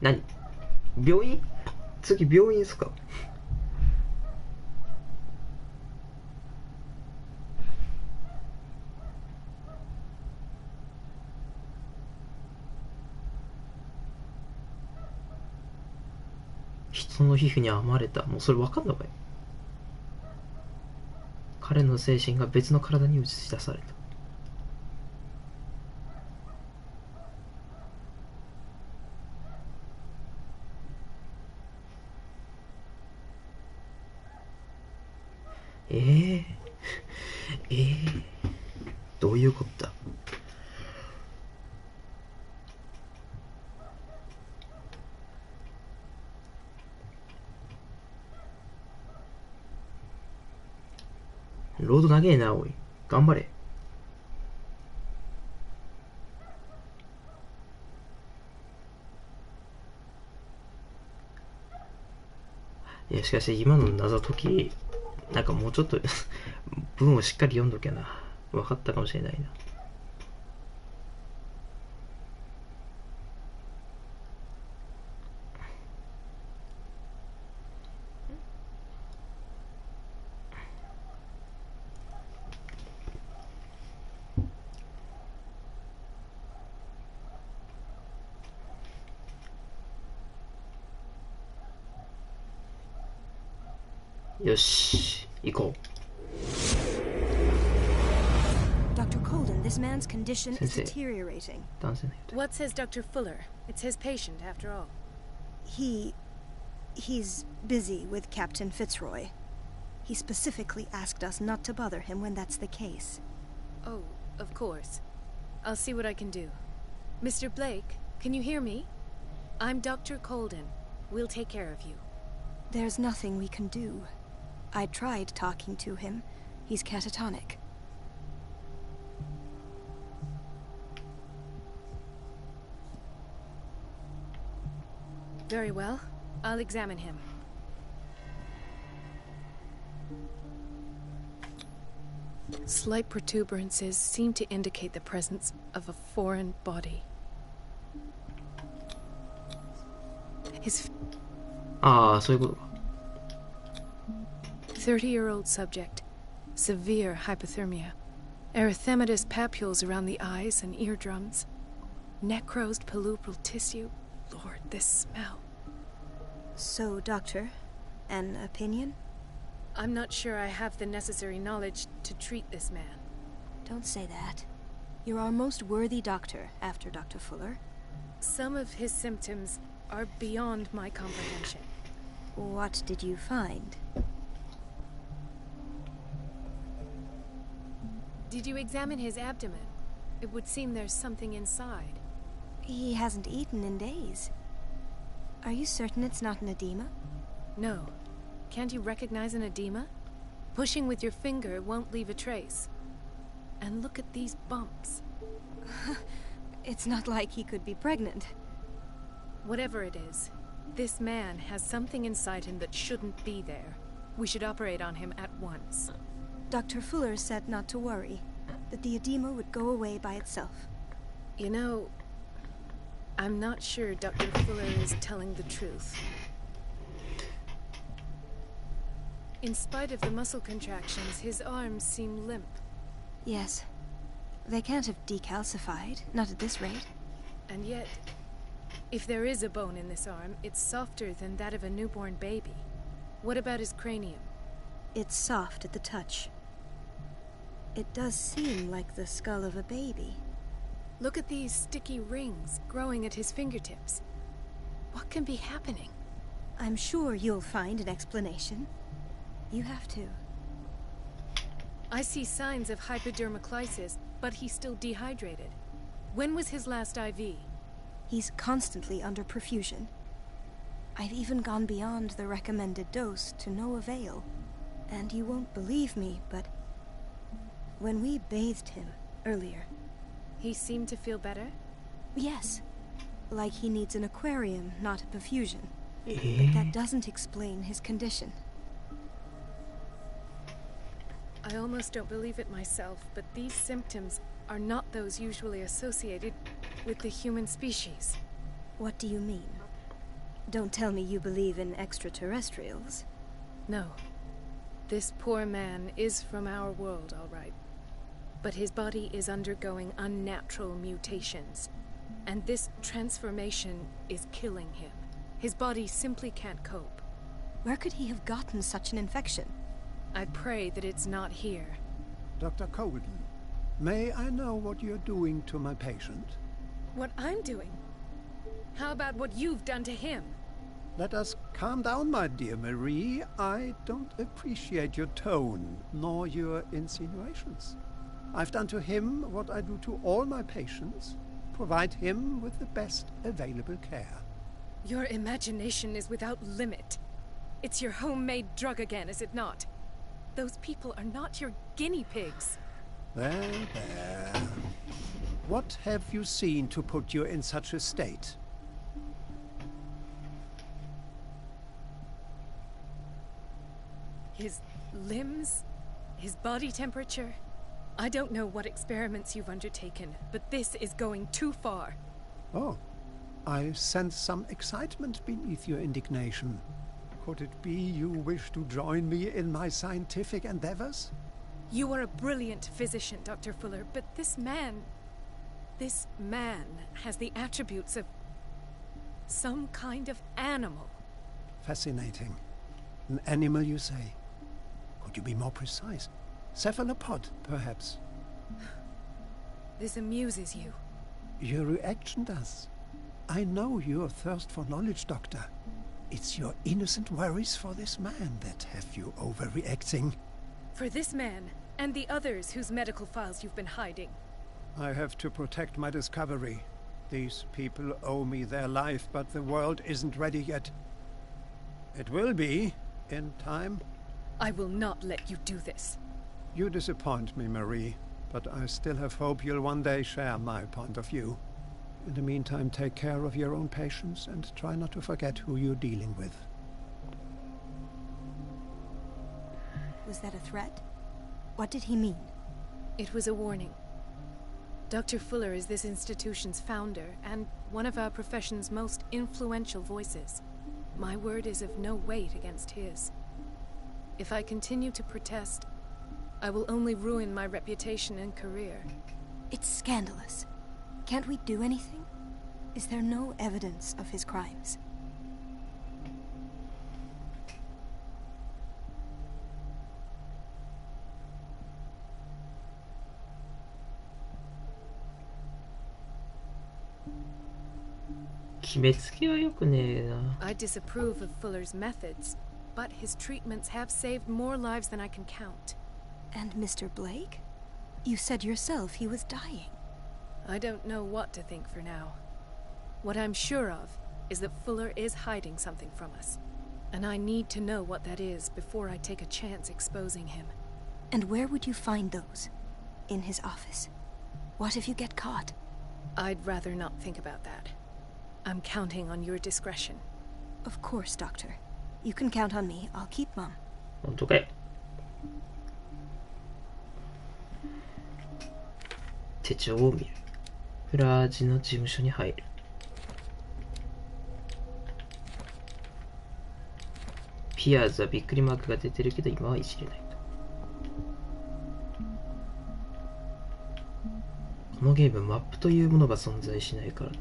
何病院？次病院ですか？人の皮膚に編まれた。もうそれ分かんのかい？彼の精神が別の体に映し出された。どういうことだ？ロード長えな、おい。頑張れ。いや、しかし今の謎解き、なんかもうちょっと文をしっかり読んどきゃな。分かったかもしれないな。よし、行こう。Dr. Colden, this man's condition is Sensei. deteriorating. 男性の人。 What's his Dr. Fuller? It's his patient, after all. He He's busy with Captain Fitzroy. He specifically asked us not to bother him when that's the case. Oh, of course. I'll see what I can do. Mr. Blake, can you hear me? I'm Dr. Colden. We'll take care of you. There's nothing we can do. I tried talking to him. He's catatonic. Very well. I'll examine him. Slight protuberances seem to indicate the presence of a foreign body. His ああ、そういうことか。 30-year-old subject. Severe hypothermia. Erythematous papules around the eyes and eardrums. Necrosed palpebral tissue. Lord, this smell. So, Doctor, an opinion? I'm not sure I have the necessary knowledge to treat this man. Don't say that. You're our most worthy doctor after Dr. Fuller. Some of his symptoms are beyond my comprehension. What did you find? Did you examine his abdomen? It would seem there's something inside. He hasn't eaten in days. Are you certain it's not an edema? No. Can't you recognize an edema? Pushing with your finger won't leave a trace. And look at these bumps. It's not like he could be pregnant. Whatever it is, this man has something inside him that shouldn't be there. We should operate on him at once. Dr. Fuller said not to worry, that the edema would go away by itself. You know, I'm not sure Dr. Fuller is telling the truth. In spite of the muscle contractions, his arms seem limp. Yes. They can't have decalcified, not at this rate. And yet, if there is a bone in this arm, it's softer than that of a newborn baby. What about his cranium? It's soft at the touch. It does seem like the skull of a baby. Look at these sticky rings growing at his fingertips. What can be happening? I'm sure you'll find an explanation. You have to. I see signs of hypodermoclysis, but he's still dehydrated. When was his last IV? He's constantly under perfusion. I've even gone beyond the recommended dose to no avail. And you won't believe me, but when we bathed him earlier... He seemed to feel better? Yes. Like he needs an aquarium, not a perfusion. But that doesn't explain his condition. I almost don't believe it myself, but these symptoms are not those usually associated with the human species. What do you mean? Don't tell me you believe in extraterrestrials. No. This poor man is from our world, all right. But his body is undergoing unnatural mutations. And this transformation is killing him. His body simply can't cope. Where could he have gotten such an infection? I pray that it's not here. Dr. Colden, may I know what you're doing to my patient? What I'm doing? How about what you've done to him? Let us calm down, my dear Marie. I don't appreciate your tone, nor your insinuations. I've done to him what I do to all my patients. Provide him with the best available care. Your imagination is without limit. It's your homemade drug again, is it not? Those people are not your guinea pigs. There, there. What have you seen to put you in such a state? His limbs? His body temperature? I don't know what experiments you've undertaken, but this is going too far. Oh, I sense some excitement beneath your indignation. Could it be you wish to join me in my scientific endeavors? You are a brilliant physician, Dr. Fuller, but this man has the attributes of some kind of animal. Fascinating. An animal, you say? Could you be more precise? Cephalopod, perhaps? This amuses you. Your reaction does. I know your thirst for knowledge, Doctor. It's your innocent worries for this man that have you overreacting. For this man, and the others whose medical files you've been hiding. I have to protect my discovery. These people owe me their life, but the world isn't ready yet. It will be, in time. I will not let you do this. You disappoint me, Marie, but I still have hope you'll one day share my point of view. In the meantime, take care of your own patients and try not to forget who you're dealing with. Was that a threat? What did he mean? It was a warning. Dr. Fuller is this institution's founder, and one of our profession's most influential voices. My word is of no weight against his. If I continue to protest, I will only ruin my reputation and career. It's scandalous. Can't we do anything? Is there no evidence of his crimes? I disapprove of Fuller's methods, but his treatments have saved more lives than I can count. And Mr. Blake? You said yourself he was dying. I don't know what to think for now. What I'm sure of is that Fuller is hiding something from us. And I need to know what that is before I take a chance exposing him. And where would you find those? In his office? What if you get caught? I'd rather not think about that. I'm counting on your discretion. Of course, Doctor. You can count on me. I'll keep mum. 本当かい。手帳を見る。フラージの事務所に入る。ピアーズはびっくりマークが出てるけど今はいじれないと。このゲームマップというものが存在しないからな。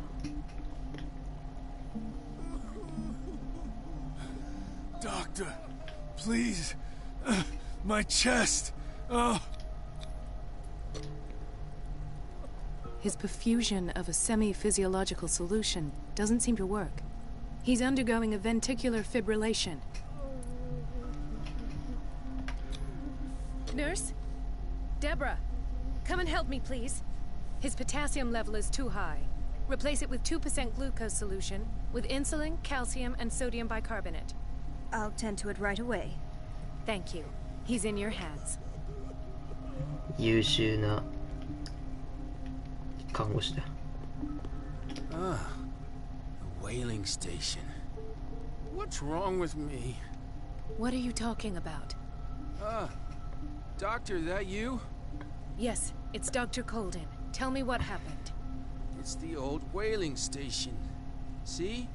Doctor, please. My chest. Oh. His perfusion of a semi-physiological solution doesn't seem to work. He's undergoing a ventricular fibrillation. Nurse? Deborah, come and help me, please. His potassium level is too high. Replace it with 2% glucose solution with insulin, calcium, and sodium bicarbonate. I'll tend to it right away. Thank you. He's in your hands. 優秀な看護師だ。Ah, the whaling station. What's wrong with me? What are you talking about? Doctor, that you? Yes, it's Dr. Colden. Tell me what happened. It's the old whaling station. See?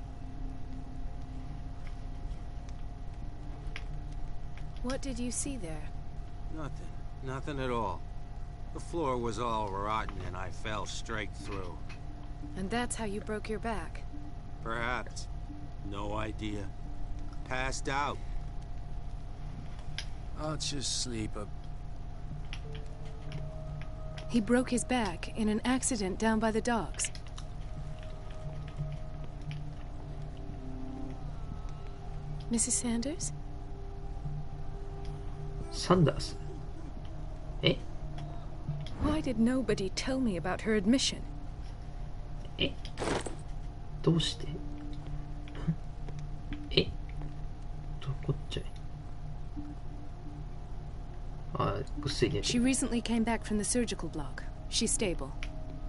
What did you see there? Nothing. Nothing at all. The floor was all rotten and I fell straight through. And that's how you broke your back? Perhaps. No idea. Passed out. I'll just sleep a... He broke his back in an accident down by the docks. Mrs. Sanders? Sanders? Eh? Why did nobody tell me about her admission? えどうしてえどこっちゃいあ、ぐっすり寝て She recently came back from the surgical block. She's stable.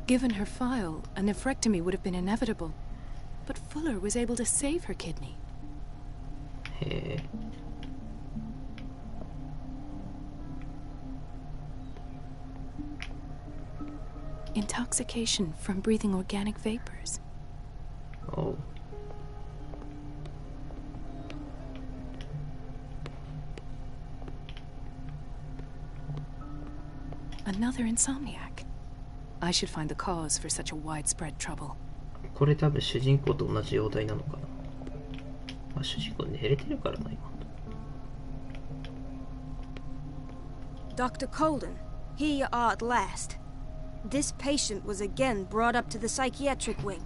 Given her file, a nephrectomy would have been inevitable. But Fuller was able to save her kidney. へえ Intoxication from breathing organic vapors. Oh. Another insomniac. I should find the cause for such a widespread trouble. これ多分主人公と同じ容体なのかな。まあ、主人公寝れてるからな今。Dr. Colden, here you are at last. This patient was again brought up to the psychiatric wing.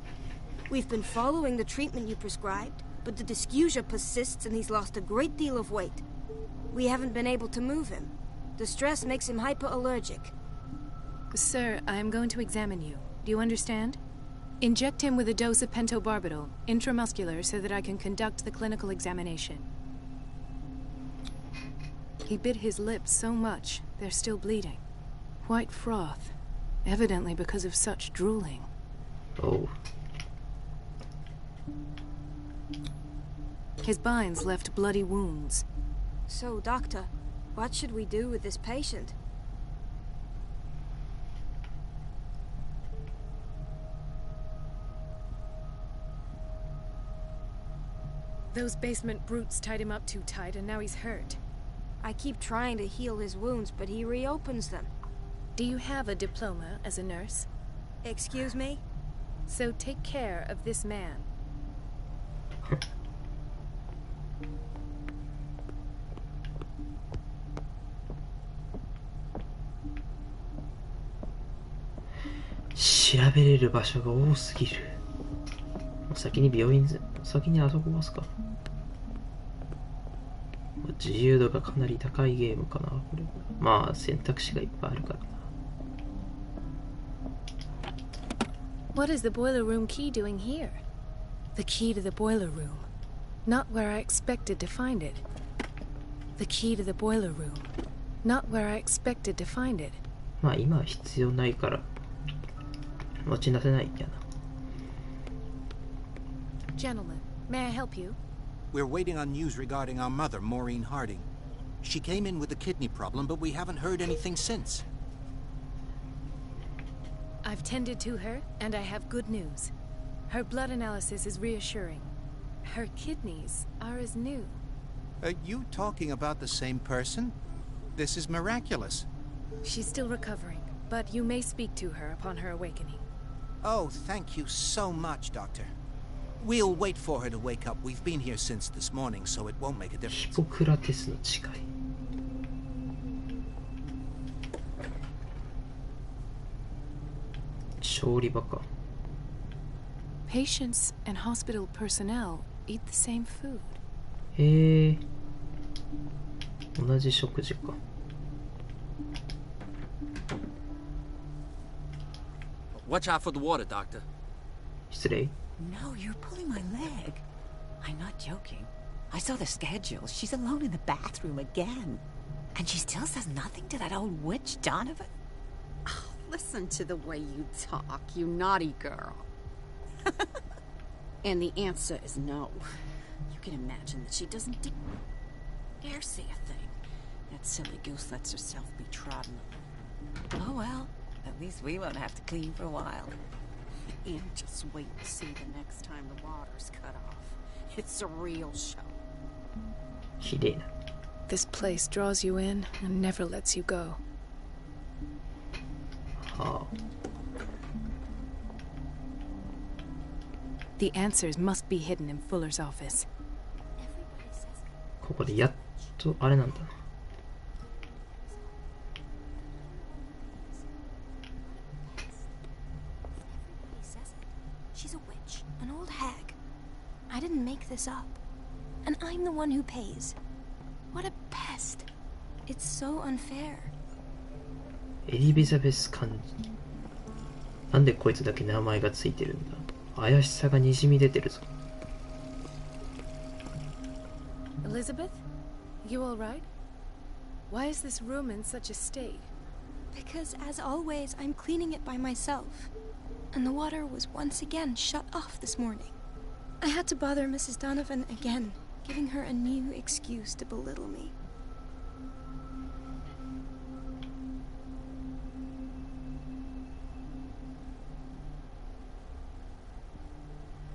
We've been following the treatment you prescribed, but the dysgeusia persists and he's lost a great deal of weight. We haven't been able to move him. The stress makes him hyperallergic. Sir, I am going to examine you. Do you understand? Inject him with a dose of pentobarbital, intramuscular, so that I can conduct the clinical examination. He bit his lips so much, they're still bleeding. White froth, evidently because of such drooling. Oh. His binds left bloody wounds. So, Doctor, what should we do with this patient? Those basement brutes tied him up too tight, and now he's hurt. I keep trying to heal his wounds, but he reopens them. Do you have a diploma as a nurse? Excuse me? So take care of this man.調べれる場所が多すぎる。先に病院、先にあそこますか。自由度がかなり高いゲームかな、これ。まあ、選択肢がいっぱいあるからな。What is the boiler room key doing here? The key to the boiler room. Not where I expected to find it. The key to the boiler room. Not where I expected to find it. まあ、今は必要ないから、持ち出せないんやな。Gentlemen, may I help you? We're waiting on news regarding our mother, Maureen Harding. She came in with a kidney problem, but we haven't heard anything since. I've tended to her, and I have good news. Her blood analysis is reassuring. Her kidneys are as new. Are you talking about the same person? This is miraculous. She's still recovering, but you may speak to her upon her awakening. Oh, thank you so much, Doctor. We'll wait for her to wake up. We've been here since this morning, so it won't make a difference. ヒポクラテスの誓い。調理場か。Patients and hospital personnel eat the same food. へえ。同じ食事か。Watch out for the water, Doctor. 失礼。 No, you're pulling my leg. I'm not joking. I saw the schedule. She's alone in the bathroom again. And she still says nothing to that old witch, Donovan? Oh, listen to the way you talk, you naughty girl. And the answer is no. You can imagine that she doesn't dare say a thing. That silly goose lets herself be trodden. Oh, well. At least we won't have to clean for a while. And just wait and see the next time the water's cut off. It's a real show. 綺麗な。 This place draws you in and never lets you go. はあ。 The answers must be hidden in Fuller's office. ここでやっとあれなんだな。She's a witch, an old hag. I didn't make this up. And I'm the one who pays. What a pest. It's so unfair. エリザベス幹事。なんでこいつだけ名前がついてるんだ。怪しさがにじみ出てるぞ。Elizabeth? You all right? Why is this room in such a state? Because, as always, I'm cleaning it by myself. And the water was once again shut off this morning. I had to bother Mrs. Donovan again, giving her a new excuse to belittle me.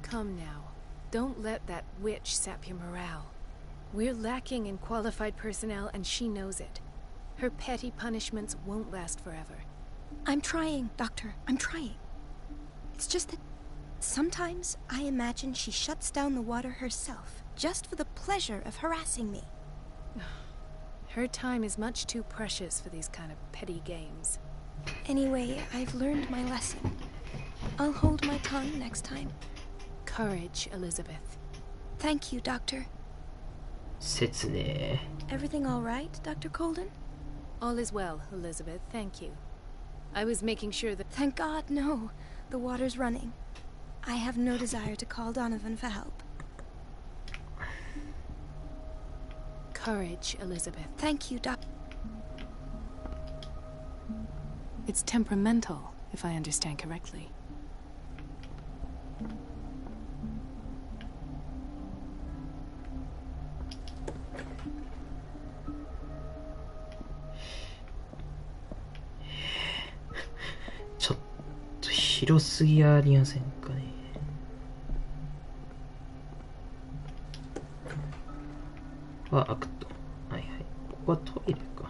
Come now. Don't let that witch sap your morale. We're lacking in qualified personnel, and she knows it. Her petty punishments won't last forever. I'm trying, Doctor. I'm trying. It's just that sometimes I imagine she shuts down the water herself, just for the pleasure of harassing me. Her time is much too precious for these kind of petty games. Anyway, I've learned my lesson. I'll hold my tongue next time. Courage, Elizabeth. Thank you, Doctor. 説明。 Everything all right, Dr. Colden? All is well, Elizabeth. Thank you. I was making sure that... Thank God, no. The water's running. I have no desire to call Donovan for help. Courage, Elizabeth. Thank you, Doc. It's temperamental, if I understand correctly.ちょっと広すぎありませんかね。は開くと。はいはい。ここはトイレか。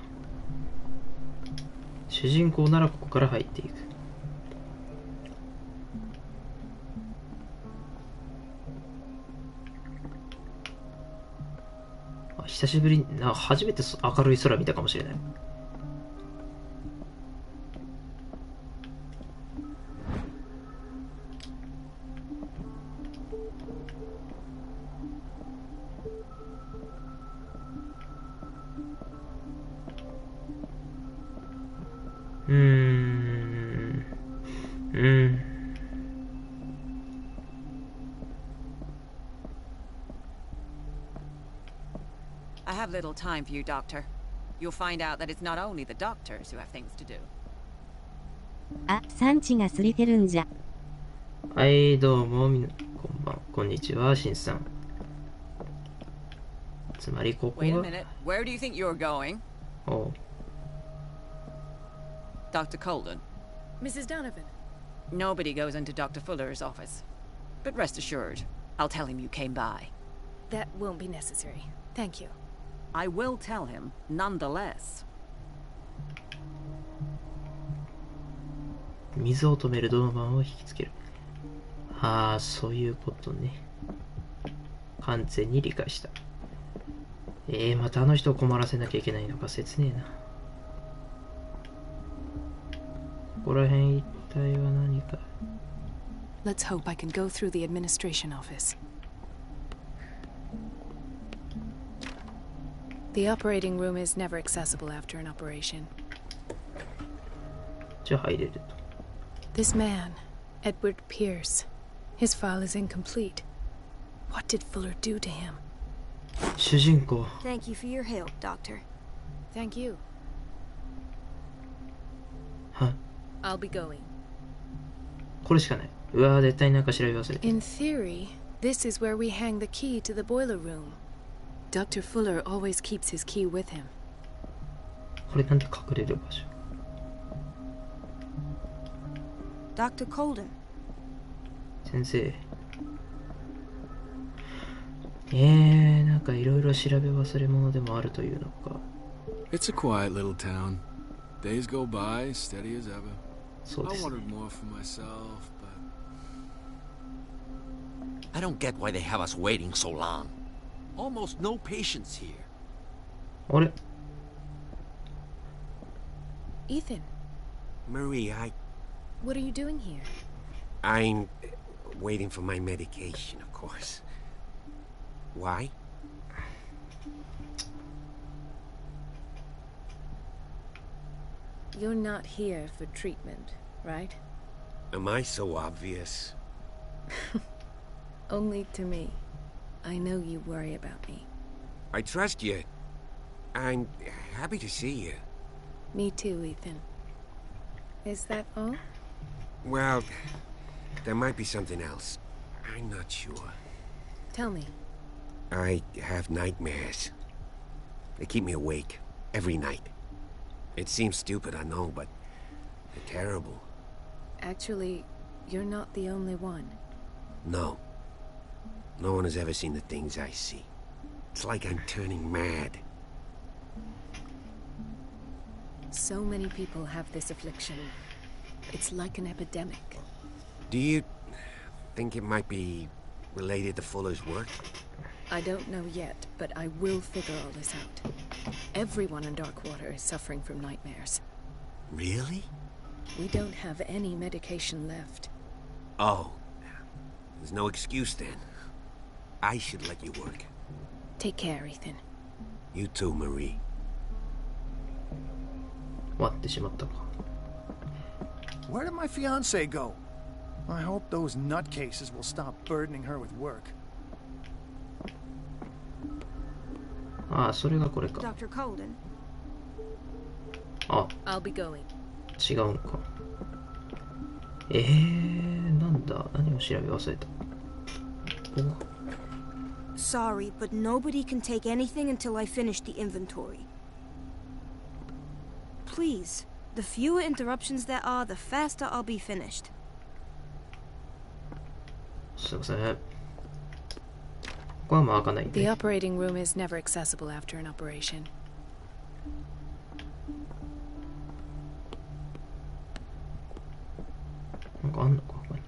主人公ならここから入っていく。あ、久しぶりに、初めて明るい空見たかもしれない。I have little time for you, Doctor. You'll find out that it's not only the doctors who have things to do. あ、産地が過ぎてるんじゃ。はい、どうも、こんばん、こんにちは、しんさん。つまりここは。Wait a minute. Where do you think you're going? Oh. Dr. Colden. Mrs. Donovan. Nobody goes into Dr. Fuller's office. But rest assured, I'll tell him you came by. That won't be necessary. Thank you. I will tell him, nonetheless. 水を止める銅板を引きつける。ああ、そういうことね。完全に理解した。またあの人を困らせなきゃいけないのか切ねえな。ここら辺一帯は何か。Let's hope I can go through the administration office. The operating room is never accessible after an operation. じゃあ入れると。This man, Edward Pierce, his file is incomplete. What did Fuller do to him? 主人公。Thank you for your help, Doctor. Thank you. は？ I'll be going. これしかない。うわー、絶対なんか調べ忘れて。In theory, this is where we hang the key to the boiler room. Dr. Fuller always keeps his key with him. これなんて隠れる場所。Dr. Colden. 先生。なんかいろいろ調べ忘れ物でもあるというのか。It's a quiet little town. Days go by, steady as ever. そうで I すね。 wanted more for myself, but I don't get why they have us waiting so long. Almost no patients here. あれ？ Ethan, Marie, what are you doing here? I'm waiting for my medication, of course. Why? You're not here for treatment, right? Am I so obvious? Only to me. I know you worry about me. I trust you. I'm happy to see you. Me too, Ethan. Is that all? Well, there might be something else. I'm not sure. Tell me. I have nightmares. They keep me awake every night. It seems stupid, I know, but they're terrible. Actually, you're not the only one. No. No one has ever seen the things I see. It's like I'm turning mad. So many people have this affliction. It's like an epidemic. Do you think it might be related to Fuller's work? I don't know yet, but I will figure all this out. Everyone in Darkwater is suffering from nightmares. Really? We don't have any medication left. Oh. There's no excuse then. I should let you work. Take care, Ethan. You too, Marie. 終わってしまったか。 Where did my fiancé go? I hope those nutcases will stop burdening her with work. ああ、それがこれか。 Dr. Colden. あ、 I'll be going. 違うんか。なんだ、何を調べ忘れた。Sorry, but nobody can take anything until I finish the inventory. Please, the fewer interruptions there are, the faster I'll be finished. すいません。ここはもう開かないん The で。 operating room is never accessible after an operation. なんかあんのか、ここに。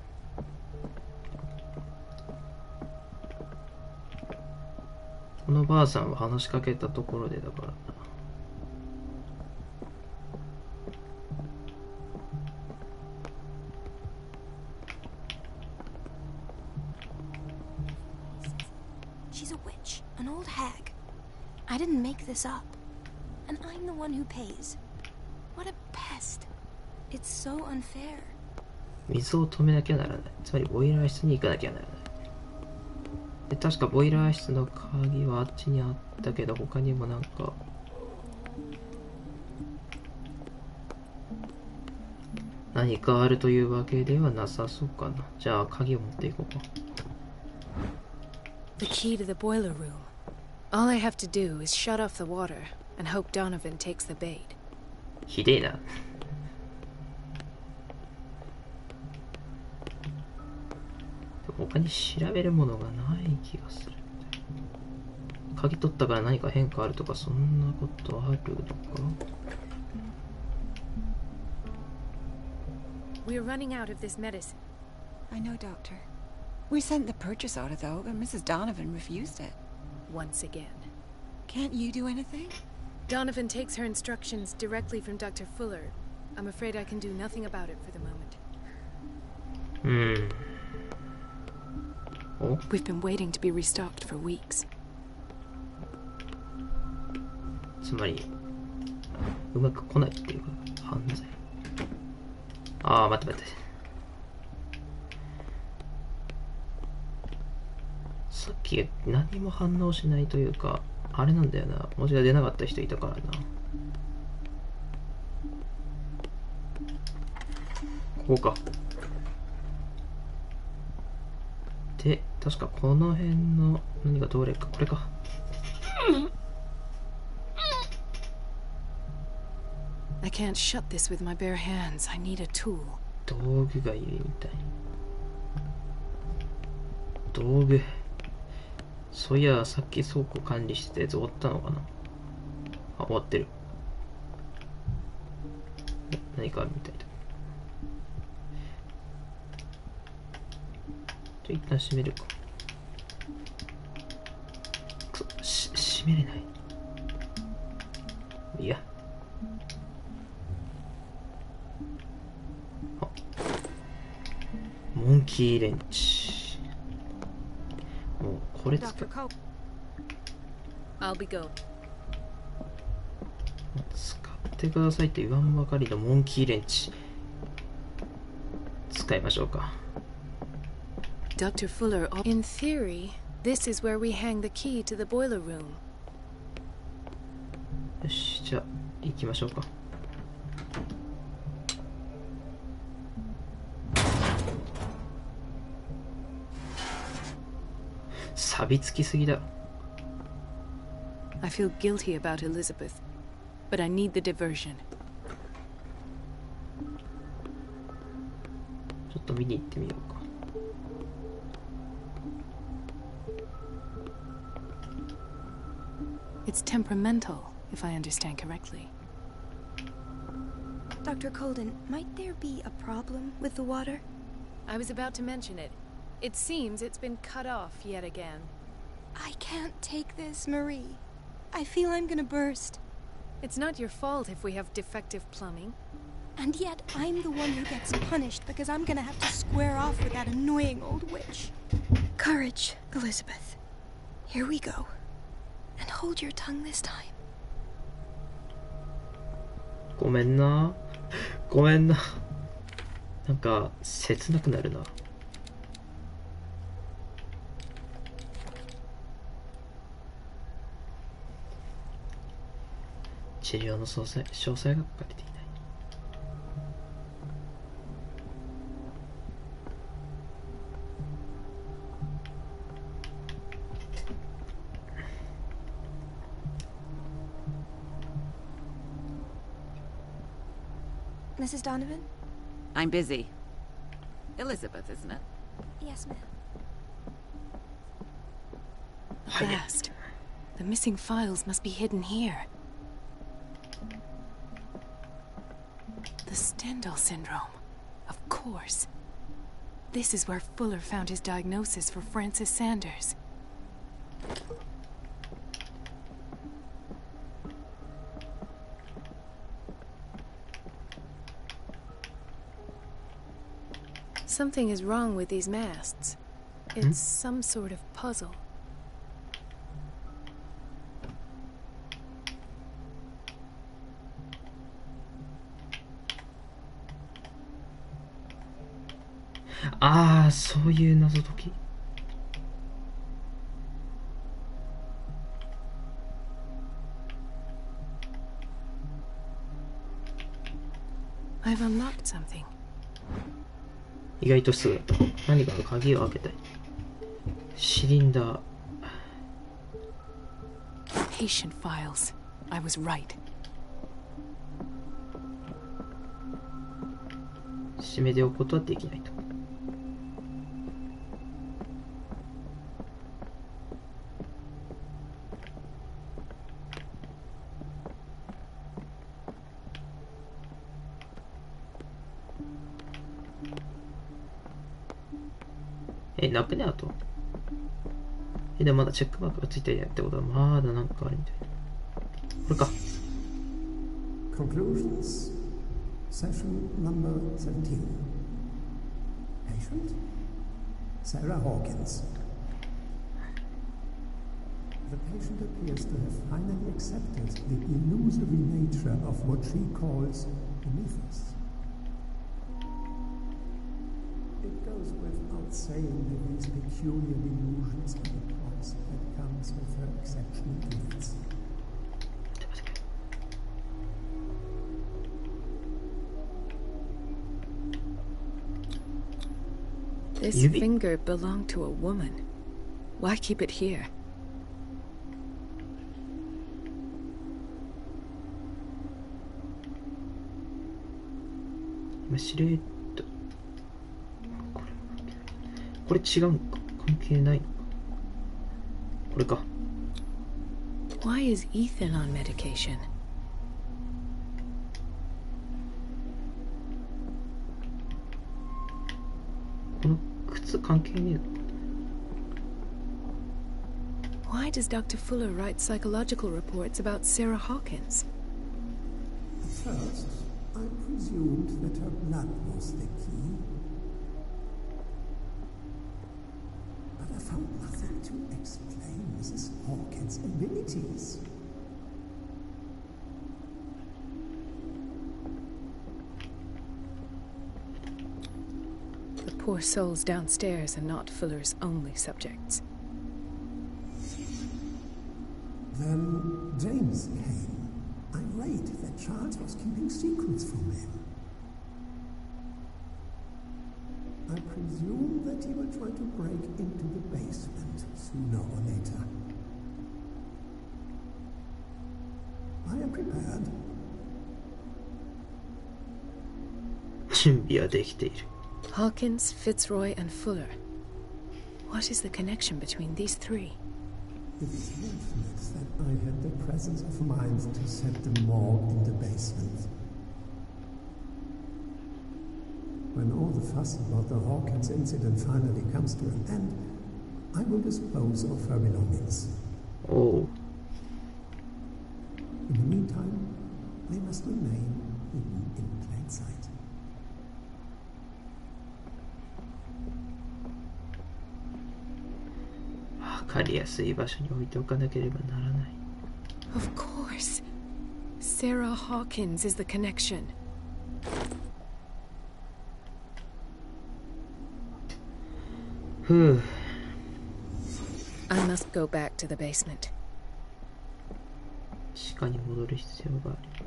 このばあさんは話しかけたところでだからな。She's a witch, an old hag. I didn't make this up. And I'm the one who pays. What a pest. It's so unfair. 水を止めなきゃならない。つまりボイラー室に行かなきゃならない。で、確かボイラー室の鍵はあっちにあったけど、他にもなんか何かあるというわけではなさそうかな。じゃあ鍵を持っていこうか。 The key to the boiler room. All I have to do is shut off the water and hope Donovan takes the bait. ひでえな。他に調べるものがない気がする。鍵取ったから何か変化あるとかそんなことあるのか。 We're running out of this medicine. I know, Doctor. We sent the purchase order, though, but Mrs. Donovan refused it. Once again. Can't you do anything? Donovan takes her instructions directly from Dr. Fuller. I'm afraid I can do nothing about it for the moment. We've been waiting to be restocked for weeks. つまりうまく来ないっていうか犯罪。ああ、待って待って。さっき何も反応しないというか、あれなんだよな。文字が出なかった人いたからな。ここか。で、確かこの辺の何がどれか、これか。I can't shut this with my bare hands. I need a tool. 道具がいるみたい。道具。そういや、さっき倉庫管理してたやつ終わったのかな。あ、終わってる。何かあるみたいだ。じゃあ一旦閉めるか。閉めれない。いや。あ、モンキーレンチ。もうこれ使う。I'll be go. 使ってくださいって言わんばかりのモンキーレンチ。使いましょうか。Dr. Fuller, in theory, this is where we hang the key to the boiler room. よし、じゃあ行きましょうか。錆びつきすぎだ。I feel guilty about Elizabeth, but I need the diversion. ちょっと見に行ってみようか。It's temperamental, if I understand correctly. Dr. Colden, might there be a problem with the water? I was about to mention it. It seems it's been cut off yet again. I can't take this, Marie. I feel I'm gonna burst. It's not your fault if we have defective plumbing. And yet, I'm the one who gets punished because I'm gonna have to square off with that annoying old witch. Courage, Elizabeth. Here we go. And hold your tongue this time. ごめんな。ごめんな。なんか切なくなるな。治療の詳細が書かれていない。Mrs. Donovan? I'm busy. Elizabeth, isn't it? Yes, ma'am. Fast. The missing files must be hidden here. The Stendhal syndrome. Of course. This is where Fuller found his diagnosis for Francis Sanders. Something is wrong with these masts. It's some sort of puzzle. Ah, そういう謎解き。I've unlocked something. 意外とすぐだった。何かの鍵を開けたい。シリンダー。Patient files. I was right. 閉めておくことはできないと。なくねあと。でもまだチェックマークがついてないってことはまだなんかあるみたいな。これか。Conclusions. Session number 17. Patient? Sarah Hawkins. The patient appears to have finally accepted the illusory nature of what she calls mythos. It goes without saying that these peculiar delusions are the price that comes with her exceptional gifts. This finger belonged to a woman. Why keep it here? Why is Ethan on medication? Why does Dr. Fuller write psychological reports about Sarah Hawkins? At first, I presumed that her blood was the key. But I found nothing to explain Mrs. Hawkins' abilities. The poor souls downstairs are not Fuller's only subjects. Then James came, irate that Charles was keeping secrets from him. I presume that he will try to break into the basement sooner or later. I am prepared. 準備はできている。 Hawkins, Fitzroy, and Fuller. What is the connection between these three? It is fortunate that I had the presence of mind to set the morgue in the basement. When all the fuss about the Hawkins incident finally comes to an end, I will dispose of her belongings. Oh. In the meantime, they must remain hidden in plain sight. かりやすい場所に置いておかなければならない。Of course. Sarah Hawkins is the connection. ふう。I must go back to the basement. 地下に戻る必要がある。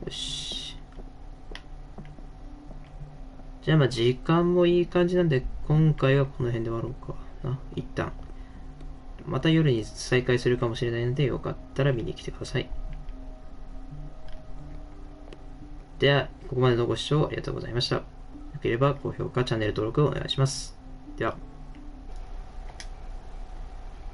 よし。じゃあまあ時間もいい感じなんで、今回はこの辺で終わろうかな。一旦。また夜に再開するかもしれないので、よかったら見に来てください。では、ここまでのご視聴ありがとうございました。よければ高評価、チャンネル登録をお願いします。では。